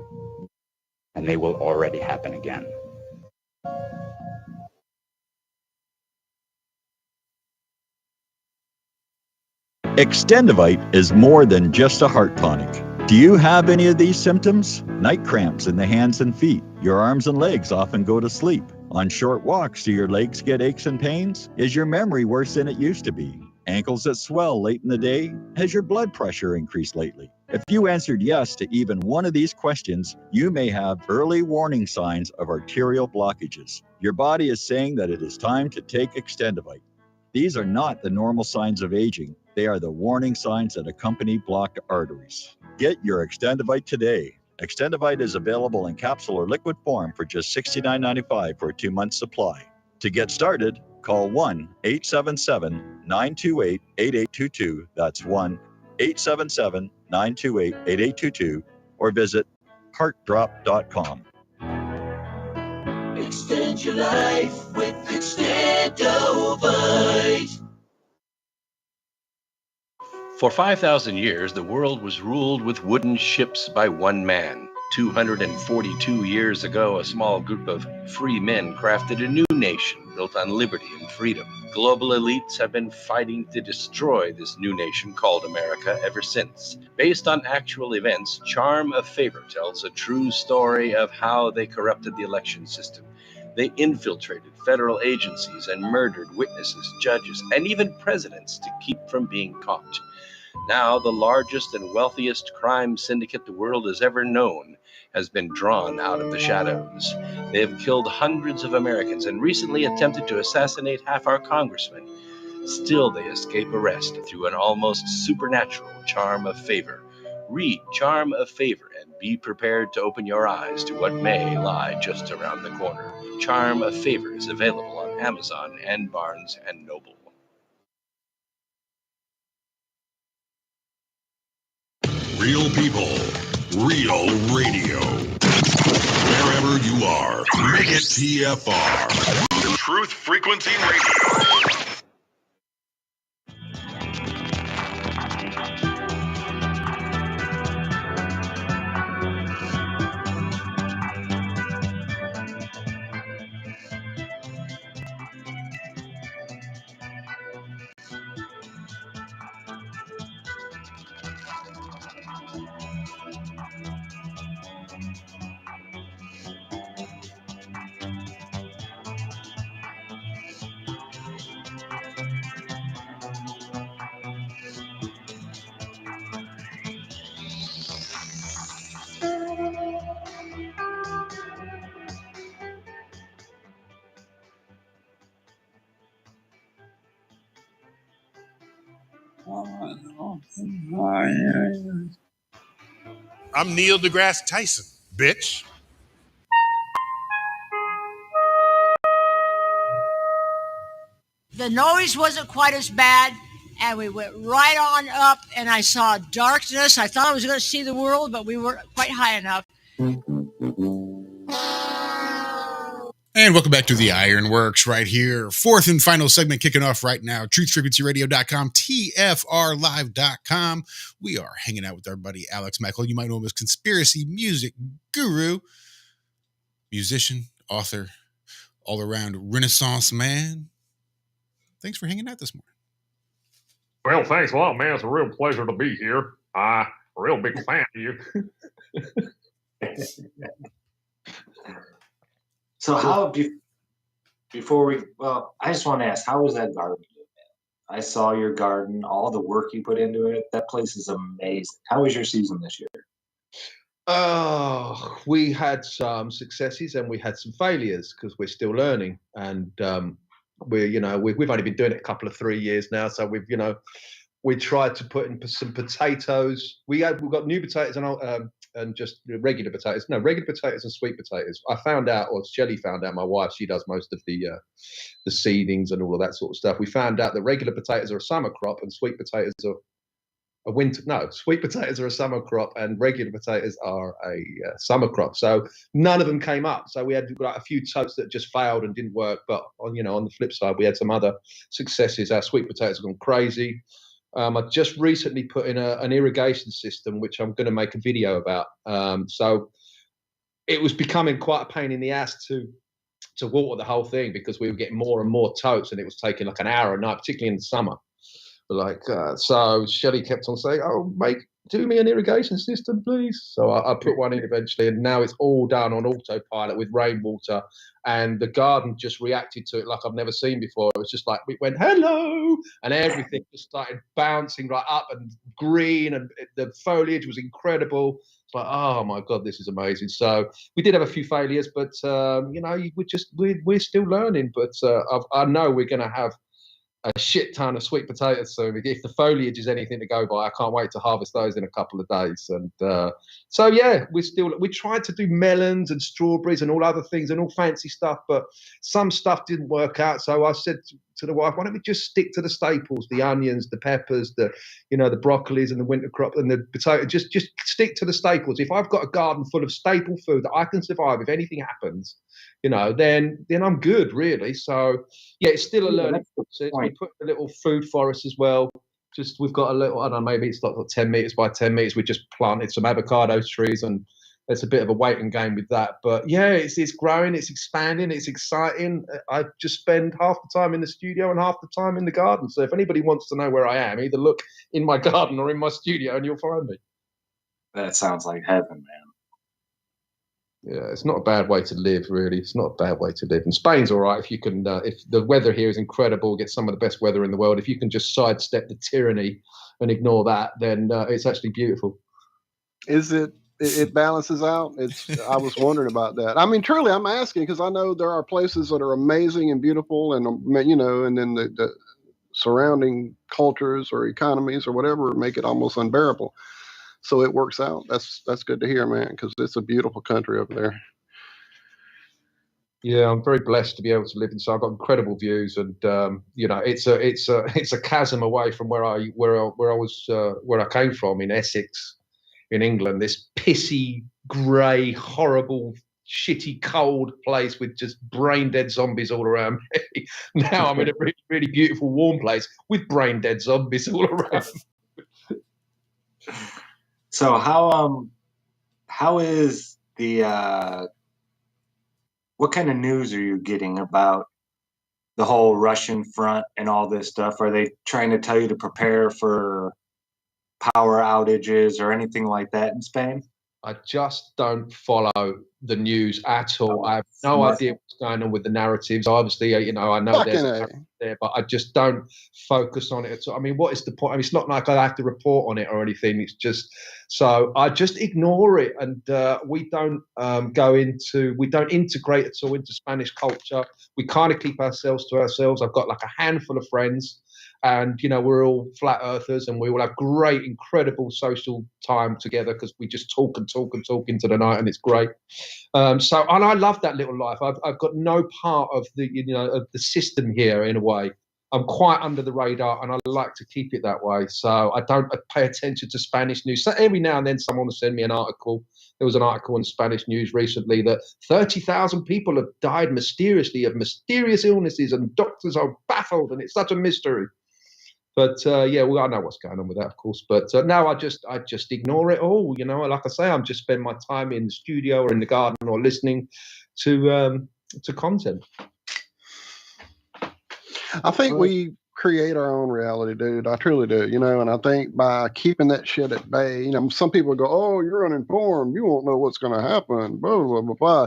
and they will already happen again. Extendivite is more than just a heart tonic. Do you have any of these symptoms? Night cramps in the hands and feet. Your arms and legs often go to sleep. On short walks, do your legs get aches and pains? Is your memory worse than it used to be? Ankles that swell late in the day? Has your blood pressure increased lately? If you answered yes to even one of these questions, you may have early warning signs of arterial blockages. Your body is saying that it is time to take Extendivite. These are not the normal signs of aging. They are the warning signs that accompany blocked arteries. Get your Extendivite today. Extendivite is available in capsule or liquid form for just $69.95 for a 2-month supply. To get started, call 1-877-928-8822. That's 1-877-928-8822 or visit heartdrop.com. Extend your life with Extendovite. For 5,000 years, the world was ruled with wooden ships by one man. 242 years ago, a small group of free men crafted a new nation built on liberty and freedom. Global elites have been fighting to destroy this new nation called America ever since. Based on actual events, Charm of Favor tells a true story of how they corrupted the election system. They infiltrated federal agencies and murdered witnesses, judges, and even presidents to keep from being caught. Now, the largest and wealthiest crime syndicate the world has ever known has been drawn out of the shadows. They have killed hundreds of Americans and recently attempted to assassinate half our congressmen. Still, they escape arrest through an almost supernatural charm of favor. Read Charm of Favor and be prepared to open your eyes to what may lie just around the corner. Charm of Favor is available on Amazon and Barnes & Noble. Real people, real radio. Wherever you are, make it TFR. Truth Frequency Radio. I'm Neil deGrasse Tyson, bitch. The noise wasn't quite as bad, and we went right on up, and I saw darkness. I thought I was going to see the world, but we weren't quite high enough. And welcome back to the Ironworks right here. Fourth and final segment kicking off right now. TruthFrequencyRadio.com, TFRLive.com. We are hanging out with our buddy Alex Michael. You might know him as Conspiracy Music Guru, musician, author, all-around Renaissance man. Thanks for hanging out this morning. Well, thanks a lot, man. It's a real pleasure to be here. I'm a real big fan of you. So I just want to ask, how was that garden doing, man? I saw your garden, all the work you put into it. That place is amazing. How was your season this year? Oh, we had some successes and we had some failures because we're still learning. And we've only been doing it a 3 years now. So we tried to put in some potatoes. We've got new potatoes and just regular potatoes. No, regular potatoes and sweet potatoes. I found out, or Shelley found out, my wife, she does most of the seedings and all of that sort of stuff. We found out that regular potatoes are a summer crop and sweet potatoes are a winter. No, sweet potatoes are a summer crop and regular potatoes are a summer crop. So none of them came up. So we had a few totes that just failed and didn't work. But on the flip side, we had some other successes. Our sweet potatoes have gone crazy. I just recently put in an irrigation system, which I'm going to make a video about. So it was becoming quite a pain in the ass to water the whole thing because we were getting more and more totes, and it was taking like an hour a night, particularly in the summer. So Shelley kept on saying, "Oh, do me an irrigation system, please." So I put one in eventually, and now it's all done on autopilot with rainwater. And the garden just reacted to it like I've never seen before. It was just like, we went, hello, and everything just started bouncing right up and green, and the foliage was incredible. It's like, oh my God, this is amazing. So we did have a few failures, but we're still learning. But I know we're going to have a shit ton of sweet potatoes soon. If the foliage is anything to go by, I can't wait to harvest those in a couple of days. And we tried to do melons and strawberries and all other things and all fancy stuff, but some stuff didn't work out. So I said to the wife, why don't we just stick to the staples, the onions, the peppers, the broccolis and the winter crop and the potato, just stick to the staples. If I've got a garden full of staple food that I can survive if anything happens, then I'm good, really. So yeah, it's still a learning process. We put a little food forest as well. We've got a little, I don't know, maybe it's like 10 meters by 10 meters. We just planted some avocado trees, and it's a bit of a waiting game with that. But yeah, it's growing, it's expanding, it's exciting. I just spend half the time in the studio and half the time in the garden. So if anybody wants to know where I am, either look in my garden or in my studio and you'll find me. That sounds like heaven, man. Yeah, it's not a bad way to live, really. It's not a bad way to live. And Spain's all right if you can. If the weather here is incredible, get some of the best weather in the world. If you can just sidestep the tyranny and ignore that, then it's actually beautiful. It balances out? I was wondering about that. I mean, truly, I'm asking because I know there are places that are amazing and beautiful, and and then the surrounding cultures or economies or whatever make it almost unbearable. So it works out. That's good to hear, man, because it's a beautiful country over there. Yeah, I'm very blessed to be able to live in. So I've got incredible views, and it's a chasm away from where I came from in Essex, in England. This pissy, grey, horrible, shitty, cold place with just brain dead zombies all around me. Now I'm in a really, really beautiful, warm place with brain dead zombies all around. So how is the what kind of news are you getting about the whole Russian front and all this stuff? Are they trying to tell you to prepare for power outages or anything like that in Spain? I just don't follow the news at all. I have no idea what's going on with the narratives. Obviously, I know there's a narrative there, but I just don't focus on it at all. I mean, what is the point? I mean, it's not like I have to report on it or anything. It's just, so I just ignore it, and we don't we don't integrate at all into Spanish culture. We kind of keep ourselves to ourselves. I've got like a handful of friends, and we're all flat earthers, and we all have great, incredible social time together because we just talk and talk and talk into the night, and it's great. And I love that little life. I've got no part of the of the system here in a way. I'm quite under the radar, and I like to keep it that way. So I don't pay attention to Spanish news. So every now and then someone will send me an article. There was an article in Spanish news recently that 30,000 people have died mysteriously of mysterious illnesses, and doctors are baffled, and it's such a mystery. But I know what's going on with that, of course. But now I just ignore it all. Like I say, I'm just spend my time in the studio or in the garden or listening to content. I think we create our own reality, dude. I truly do. And I think by keeping that shit at bay, some people go, "Oh, you're uninformed. You won't know what's going to happen." Blah blah blah blah.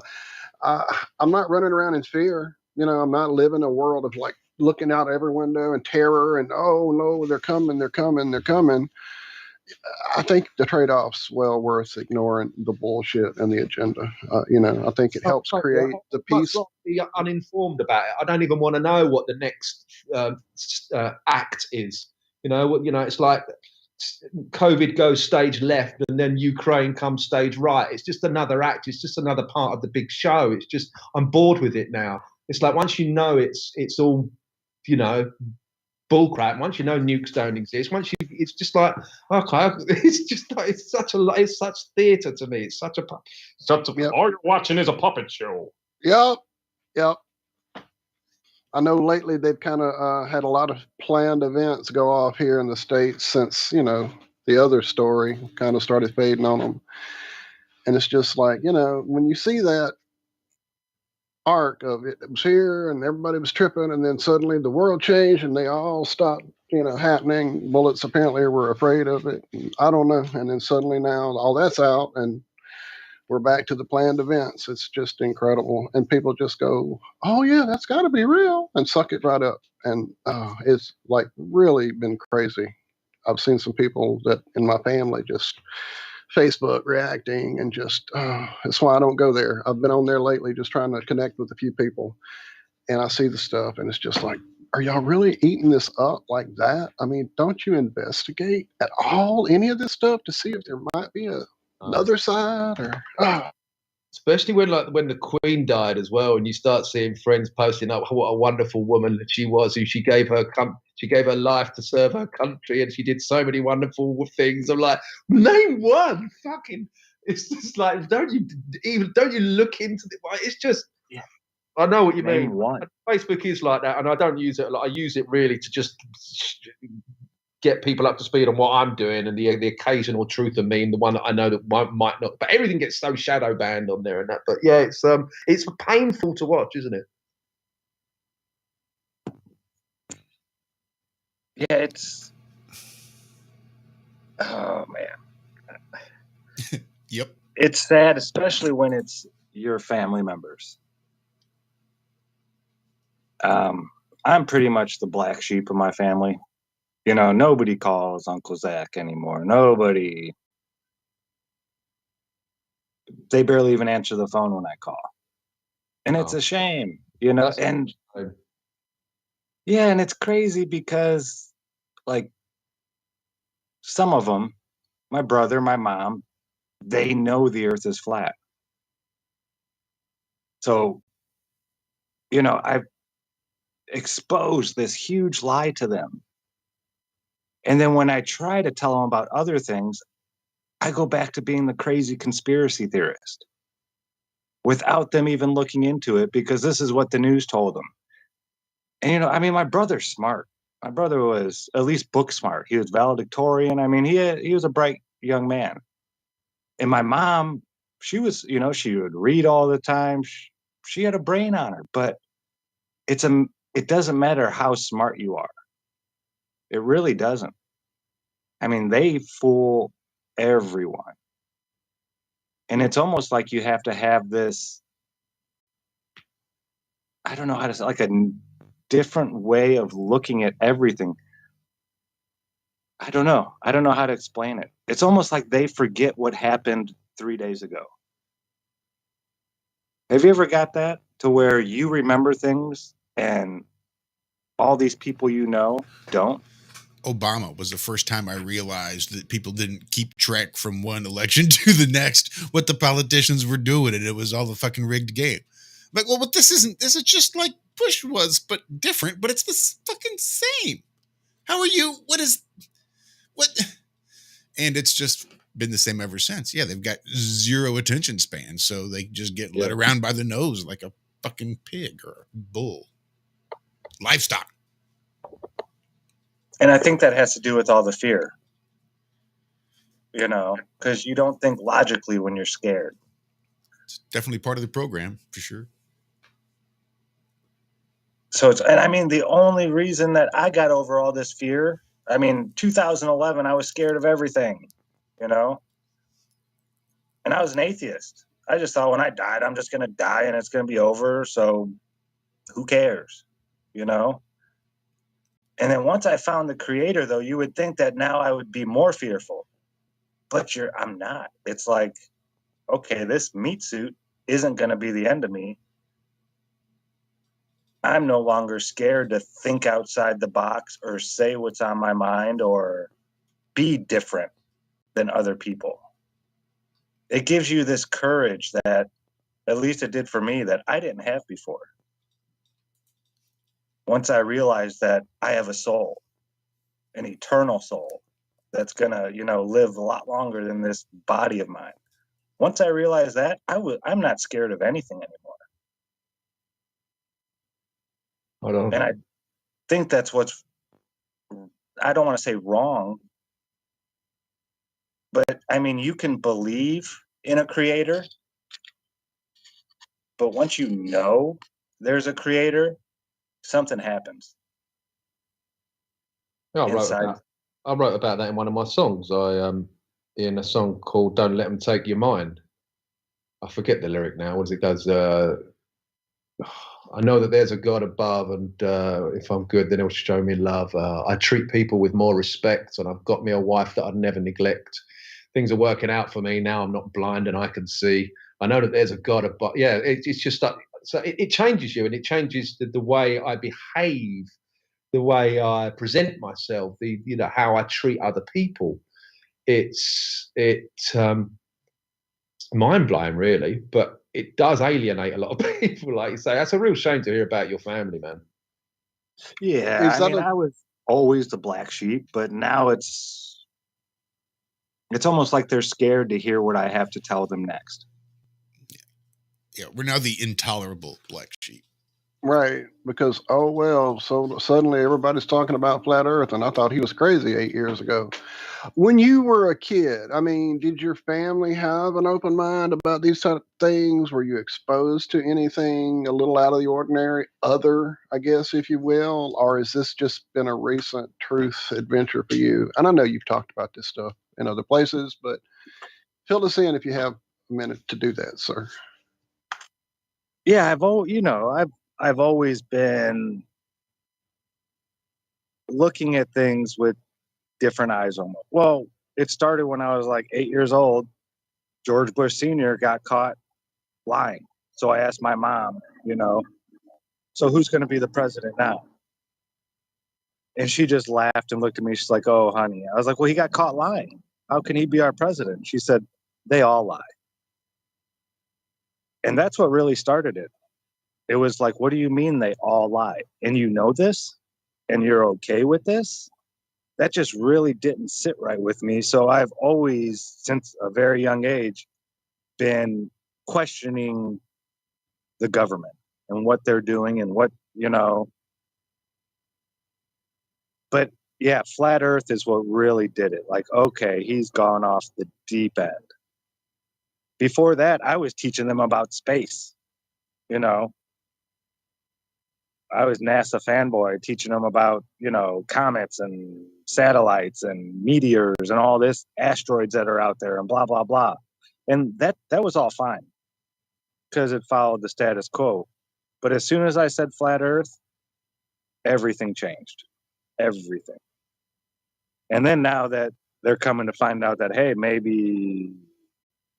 I'm not running around in fear. I'm not living a world of like looking out every window and terror and, oh no, they're coming. I think the trade-off's well worth ignoring the bullshit and the agenda. I think it helps create the peace. I'd be uninformed about it. I don't even want to know what the next act is. It's like COVID goes stage left and then Ukraine comes stage right. It's just another act. It's just another part of the big show. It's just, I'm bored with it now. It's like once it's all, bullcrap. Once you know nukes don't exist, it's just like, okay, it's just like, it's such theatre to me. It's such a all you're watching is a puppet show. Yep. I know lately they've kind of had a lot of planned events go off here in the States since, the other story kind of started fading on them. And it's just like, when you see that arc of it was here and everybody was tripping, and then suddenly the world changed and they all stopped, happening. Bullets apparently were afraid of it. I don't know. And then suddenly now all that's out and we're back to the planned events. It's just incredible. And people just go, "Oh yeah, that's got to be real," and suck it right up. And it's like really been crazy. I've seen some people that in my family just Facebook reacting and just, that's why I don't go there. I've been on there lately just trying to connect with a few people, and I see the stuff and it's just like, are y'all really eating this up like that? I mean, don't you investigate at all any of this stuff to see if there might be another side or... Especially when the Queen died as well, and you start seeing friends posting up what a wonderful woman that she was, who she gave her life to serve her country, and she did so many wonderful things. I'm like, name one. Fucking, it's just like, don't you look into it? It's just, I know what you mean. One. Facebook is like that, and I don't use it a lot. I use it really to just get people up to speed on what I'm doing, and the occasional truth of me, and the one that I know that might not. But everything gets so shadow banned on there and that. But yeah, it's painful to watch, isn't it? Yeah, it's. Oh man. Yep. It's sad, especially when it's your family members. I'm pretty much the black sheep of my family. Nobody calls Uncle Zack anymore. Nobody. They barely even answer the phone when I call. And it's a shame, and yeah, and it's crazy because like some of them, my brother, my mom, they know the earth is flat. So, I've exposed this huge lie to them. And then when I try to tell them about other things, I go back to being the crazy conspiracy theorist without them even looking into it, because this is what the news told them. And, you know, I mean, my brother's smart. My brother was at least book smart. He was valedictorian. I mean, he was a bright young man. And my mom, she was, you know, she would read all the time. She had a brain on her, but it doesn't matter how smart you are. It really doesn't. I mean, they fool everyone. And it's almost like you have to have this, I don't know how to say, like a different way of looking at everything. I don't know. I don't know how to explain it. It's almost like they forget what happened 3 days ago. Have you ever got that to where you remember things and all these people you know don't? Obama was the first time I realized that people didn't keep track from one election to the next what the politicians were doing, and it was all the fucking rigged game. Like, well, but this is just like Bush was, but different, but it's the fucking same. How are you? What? And it's just been the same ever since. Yeah, they've got zero attention span, so they just get led around by the nose like a fucking pig or a bull. Livestock. And I think that has to do with all the fear, you know, because you don't think logically when you're scared. It's definitely part of the program, for sure. So and I mean, the only reason that I got over all this fear, I mean, 2011, I was scared of everything, you know, and I was an atheist. I just thought when I died, I'm just going to die and it's going to be over. So who cares, you know? And then once I found the creator, though, you would think that now I would be more fearful, but I'm not. It's like, okay, this meat suit isn't going to be the end of me. I'm no longer scared to think outside the box or say what's on my mind or be different than other people. It gives you this courage that, at least it did for me, that I didn't have before. Once I realized that I have a soul, an eternal soul that's going to, you know, live a lot longer than this body of mine. Once I realized that, I'm not scared of anything anymore. And I think that's what's, I don't want to say wrong, but I mean, you can believe in a creator, but once you know there's a creator, something happens. Yeah, I wrote about that in one of my songs. In a song called "Don't Let Them Take Your Mind." I forget the lyric now. What it goes? I know that there's a God above, and if I'm good, then He'll show me love. I treat people with more respect, and I've got me a wife that I'd never neglect. Things are working out for me now. I'm not blind, and I can see. I know that there's a God above. Yeah, it's just that. So it changes you, and it changes the way I behave, the way I present myself, how I treat other people. It's mind blowing, really, but it does alienate a lot of people. Like you say, that's a real shame to hear about your family, man. Yeah, I mean, I was always the black sheep, but now it's almost like they're scared to hear what I have to tell them next. Yeah, we're now the intolerable black sheep. Right, because so suddenly everybody's talking about flat Earth, and I thought he was crazy 8 years ago. When you were a kid, I mean, did your family have an open mind about these type of things? Were you exposed to anything a little out of the ordinary, I guess, if you will, or has this just been a recent truth adventure for you? And I know you've talked about this stuff in other places, but fill us in if you have a minute to do that, sir. Yeah, I've always been looking at things with different eyes almost. Well, it started when I was like 8 years old. George Bush Sr. got caught lying. So I asked my mom, so who's going to be the president now? And she just laughed and looked at me. She's like, oh, honey. I was like, well, he got caught lying. How can he be our president? She said, they all lie. And that's what really started it. It was like, what do you mean they all lie? And you know this? And you're okay with this? that just really didn't sit right with me. So I've always, since a very young age, been questioning the government and what they're doing and what, but yeah, flat earth is what really did it. Like, okay, he's gone off the deep end. Before that, I was teaching them about space. I was NASA fanboy teaching them about, comets and satellites and meteors and all this asteroids that are out there and blah, blah, blah. And that was all fine because it followed the status quo. But as soon as I said flat earth, everything changed. Everything. And then now that they're coming to find out that, hey, maybe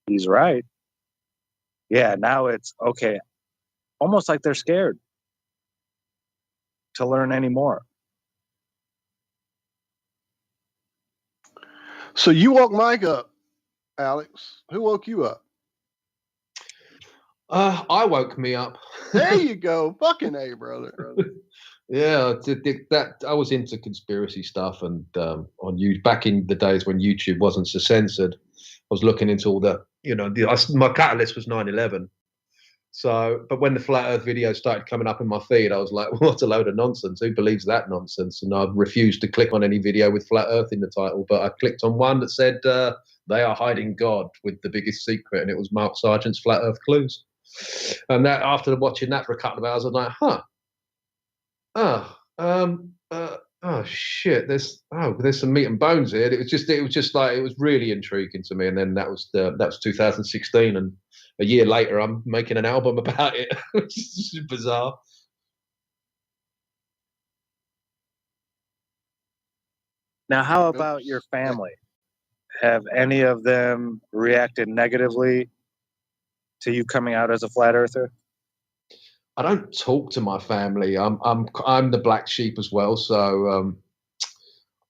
he's right. Yeah, now it's okay. Almost like they're scared to learn anymore. So you woke Mike up, Alex. Who woke you up? I woke me up. There you go. Fucking A, brother. Yeah, that I was into conspiracy stuff, and on you back in the days when YouTube wasn't so censored, I was looking into all the, my catalyst was 9/11. So, but when the flat Earth videos started coming up in my feed, I was like, well, what a load of nonsense. Who believes that nonsense? And I refused to click on any video with flat Earth in the title, but I clicked on one that said they are hiding God with the biggest secret, and it was Mark Sargent's Flat Earth Clues. And that, after watching that for a couple of hours, I was like, oh shit, there's some meat and bones here. It was really intriguing to me. And then that was 2016, and a year later I'm making an album about it, which is bizarre. Now, how about your family? Have any of them reacted negatively to you coming out as a flat earther? I don't talk to my family. I'm the black sheep as well, so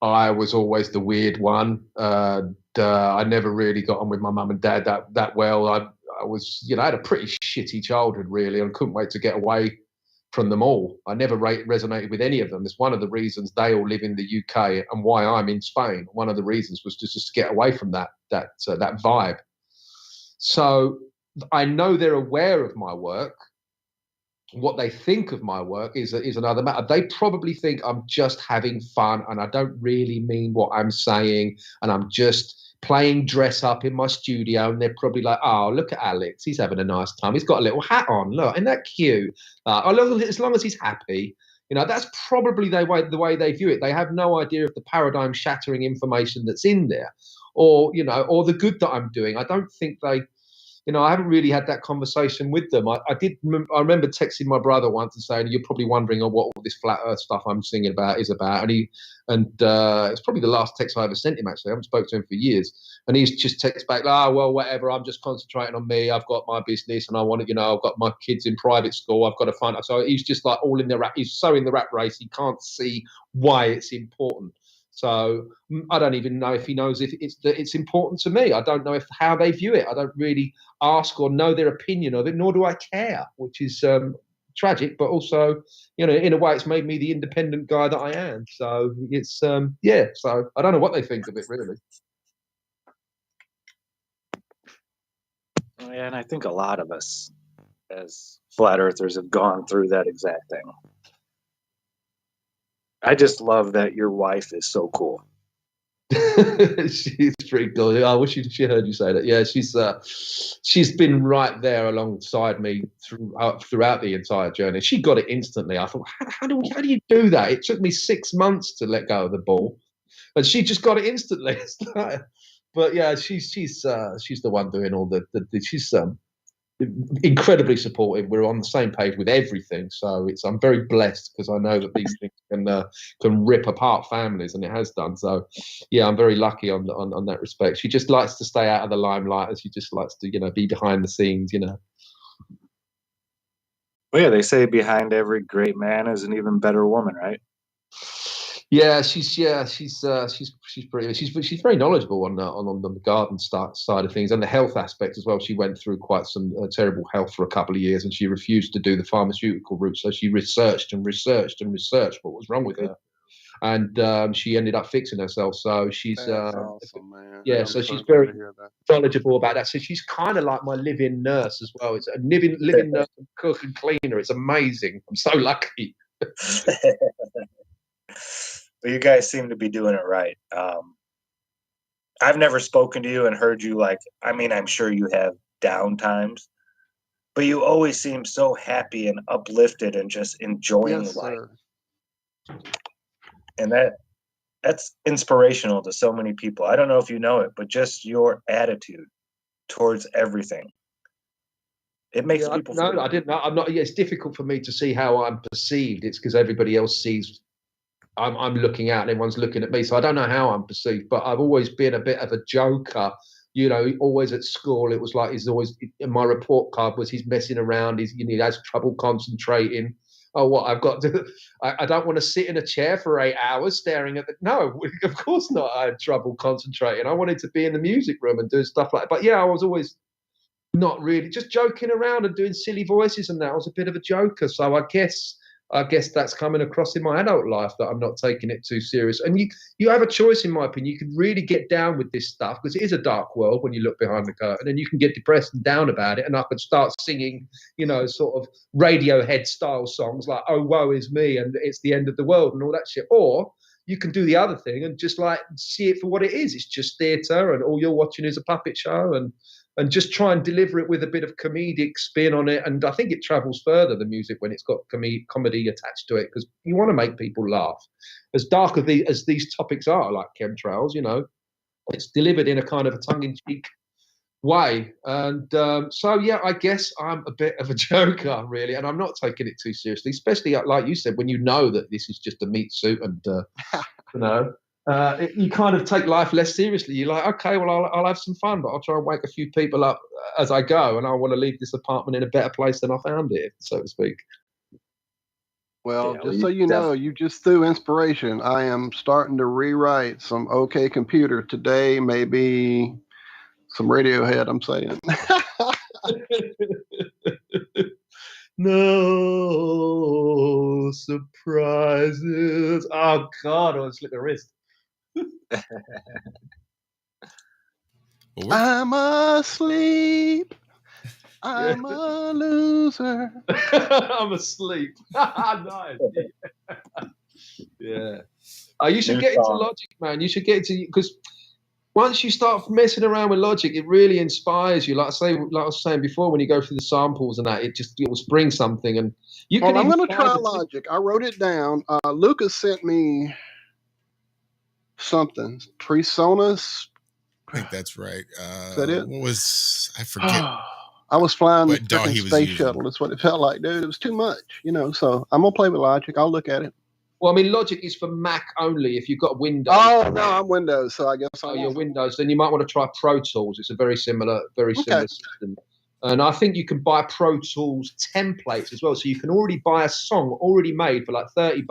I was always the weird one. I never really got on with my mum and dad that well. I was, I had a pretty shitty childhood, really, and couldn't wait to get away from them all. I never resonated with any of them. It's one of the reasons they all live in the UK and why I'm in Spain. One of the reasons was to just get away from that vibe. So I know they're aware of my work. What they think of my work is another matter. They probably think I'm just having fun and I don't really mean what I'm saying, and I'm just playing dress up in my studio, and they're probably like, oh, look at Alex, he's having a nice time, he's got a little hat on, look, isn't that cute? As long as he's happy, that's probably the way they view it. They have no idea of the paradigm shattering information that's in there, or the good that I'm doing. I don't think they, I haven't really had that conversation with them. I remember texting my brother once and saying, you're probably wondering what all this flat earth stuff I'm singing about is about. And it's probably the last text I ever sent him, actually. I haven't spoken to him for years. And he's just text back, well, whatever, I'm just concentrating on me. I've got my business and I want to, I've got my kids in private school. I've got to find out. So he's just like all in the rat. He's so in the rat race. He can't see why it's important. So I don't even know if he knows if it's important to me. I don't know how they view it. I don't really ask or know their opinion of it, nor do I care, which is tragic. But also, in a way, it's made me the independent guy that I am. So it's So I don't know what they think of it, really. Yeah, and I think a lot of us as flat earthers have gone through that exact thing. I just love that your wife is so cool. She's pretty cool. I wish she heard you say that. Yeah, she's been right there alongside me throughout the entire journey. She got it instantly. I thought, how do you do that? It took me 6 months to let go of the ball, and she just got it instantly. But yeah, she's the one doing all the she's incredibly supportive. We're on the same page with everything, so I'm very blessed because I know that these things can rip apart families, and it has done. So yeah, I'm very lucky on that respect. She just likes to stay out of the limelight, and she just likes to be behind the scenes. Well, yeah, they say behind every great man is an even better woman, right? Yeah, she's pretty. She's very knowledgeable on the garden side of things and the health aspect as well. She went through quite some terrible health for a couple of years, and she refused to do the pharmaceutical route. So she researched what was wrong with her, and she ended up fixing herself. So she's That's awesome, man. yeah, I'm so she's so very glad to hear that. knowledgeable about that. So she's kind of like my living nurse as well. It's a living nurse, and cook and cleaner. It's amazing. I'm so lucky. Well, you guys seem to be doing it right. I've never spoken to you and heard you I'm sure you have down times, but you always seem so happy and uplifted and just enjoying Yes, life. sir. And that's inspirational to so many people. I don't know if you know it, but just your attitude towards everything. It makes people feel I didn't know. I'm not. Yeah, it's difficult for me to see how I'm perceived. It's because everybody else sees I'm looking out and everyone's looking at me. So I don't know how I'm perceived, but I've always been a bit of a joker. You know, always at school, it was like he's always, in my report card was he's messing around. He has trouble concentrating. Oh, what I've got to, I don't want to sit in a chair for 8 hours staring at the, no, of course not. I had trouble concentrating. I wanted to be in the music room and doing stuff like that. But yeah, I was always not really, just joking around and doing silly voices and that. I was a bit of a joker. So I guess that's coming across in my adult life that I'm not taking it too serious. And you have a choice, in my opinion. You can really get down with this stuff because it is a dark world when you look behind the curtain, and you can get depressed and down about it. And I could start singing, sort of Radiohead style songs like "Oh, woe is me" and "It's the end of the world" and all that shit. Or you can do the other thing and just like see it for what it is. It's just theatre, and all you're watching is a puppet show, and just try and deliver it with a bit of comedic spin on it. And I think it travels further, the music, when it's got comedy attached to it, because you want to make people laugh. As dark as these topics are, like chemtrails, it's delivered in a kind of a tongue-in-cheek way. And so, yeah, I guess I'm a bit of a joker, really, and I'm not taking it too seriously, especially, like you said, when you know that this is just a meat suit and, you kind of take life less seriously. You're like, okay, well, I'll have some fun, but I'll try and wake a few people up as I go, and I want to leave this apartment in a better place than I found it, so to speak. Well, just so you know, you just threw inspiration. I am starting to rewrite some OK Computer today, maybe some Radiohead, I'm saying. No surprises. Oh, God, I want to slip my wrist. I'm asleep. I'm a loser. I'm asleep. Nice. Yeah. You should get into Logic, man. You should get into, because once you start messing around with Logic, it really inspires you. Like I was saying before, when you go through the samples and that, it will spring something. And you can. I'm going to try Logic. I wrote it down. Lucas sent me something. Presonus. I think that's right. Is that it? What was, I forget. I was flying the DAW freaking space shuttle. That's what it felt like, dude. It was too much, so I'm going to play with Logic. I'll look at it. Well, I mean, Logic is for Mac only. If you've got Windows. Oh, no, I'm Windows, so I guess you're Windows. Then you might want to try Pro Tools. It's a very similar system. And I think you can buy Pro Tools templates as well. So you can already buy a song already made for like $30,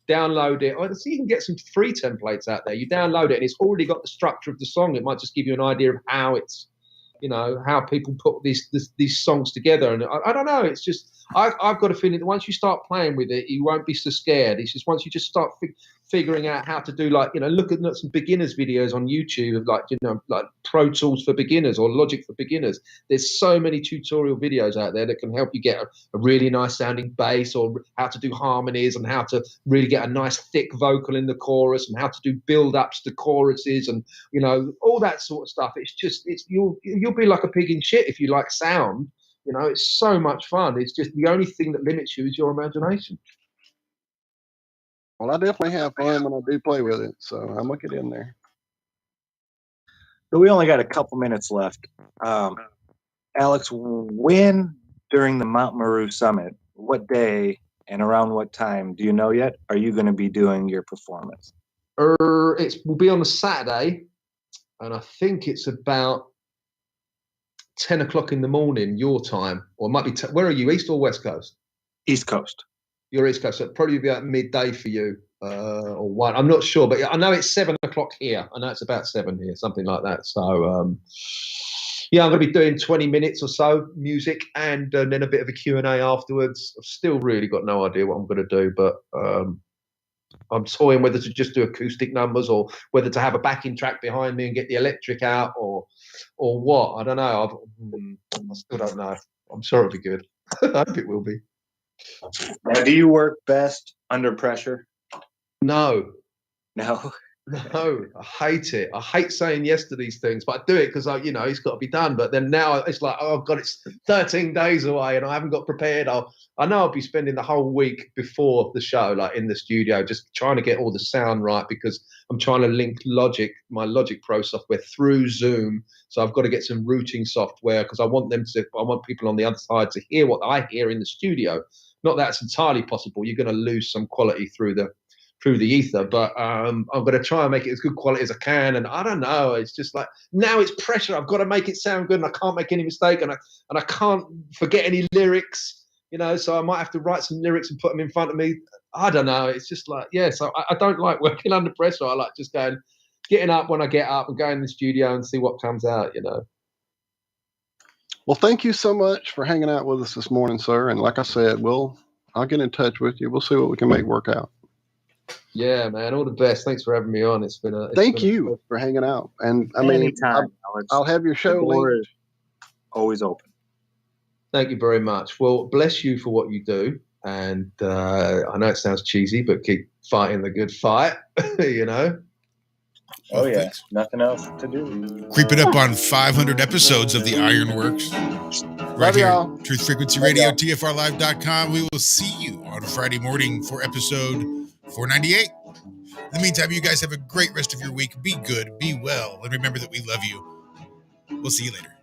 download it. So you can get some free templates out there. You download it and it's already got the structure of the song. It might just give you an idea of how it's, how people put these songs together. And I don't know. It's just, I've got a feeling that once you start playing with it, you won't be so scared. It's just once you just start figuring out how to do, like, look at some beginners videos on YouTube of like Pro Tools for beginners or Logic for beginners. There's so many tutorial videos out there that can help you get a really nice sounding bass, or how to do harmonies, and how to really get a nice thick vocal in the chorus, and how to do build ups to choruses, and all that sort of stuff. It's just, you'll be like a pig in shit if you like sound. It's so much fun. It's just the only thing that limits you is your imagination. Well, I definitely have fun when I do play with it, so I'm going to get in there. So we only got a couple minutes left. Alex, when during the Mount Meru Summit, what day and around what time, do you know yet, are you going to be doing your performance? It will be on a Saturday, and I think it's about 10 o'clock in the morning, your time, or it might be, where are you, East or West Coast? East Coast. You're East Coast, so it'll probably be about midday for you, or 1. I'm not sure, but I know it's 7 o'clock here. I know it's about 7 here, something like that. So, yeah, I'm going to be doing 20 minutes or so music, and then a bit of a Q&A afterwards. I've still really got no idea what I'm going to do, but I'm toying whether to just do acoustic numbers or whether to have a backing track behind me and get the electric out or what. I don't know. I still don't know. I'm sure it'll be good. I hope it will be. Now, do you work best under pressure? No. No. No, I hate it. I hate saying yes to these things, but I do it because it's got to be done. But then now it's like, oh God, it's 13 days away and I haven't got prepared. I know I'll be spending the whole week before the show, like in the studio, just trying to get all the sound right because I'm trying to link my Logic Pro software through Zoom. So I've got to get some routing software because I want people on the other side to hear what I hear in the studio. Not that it's entirely possible. You're going to lose some quality through the ether, but I'm going to try and make it as good quality as I can. And I don't know, it's just like now it's pressure. I've got to make it sound good, and I can't make any mistake, and I can't forget any lyrics, So I might have to write some lyrics and put them in front of me. I don't know. It's just like So I don't like working under pressure. I like just getting up when I get up and going in the studio and see what comes out. Well, thank you so much for hanging out with us this morning, sir. And like I said, I'll get in touch with you. We'll see what we can make work out. Yeah, man. All the best. Thanks for having me on. It's been Thank you for hanging out. And I mean, anytime, I'll have your show linked. Always open. Thank you very much. Well, bless you for what you do. And I know it sounds cheesy, but keep fighting the good fight, Oh, yeah. Thanks. Nothing else to do. Creeping up on 500 episodes of the Ironworks. Right here, y'all. Truth Frequency Radio, TFRlive.com. We will see you on Friday morning for episode 498. In the meantime, you guys have a great rest of your week. Be good, be well, and remember that we love you. We'll see you later.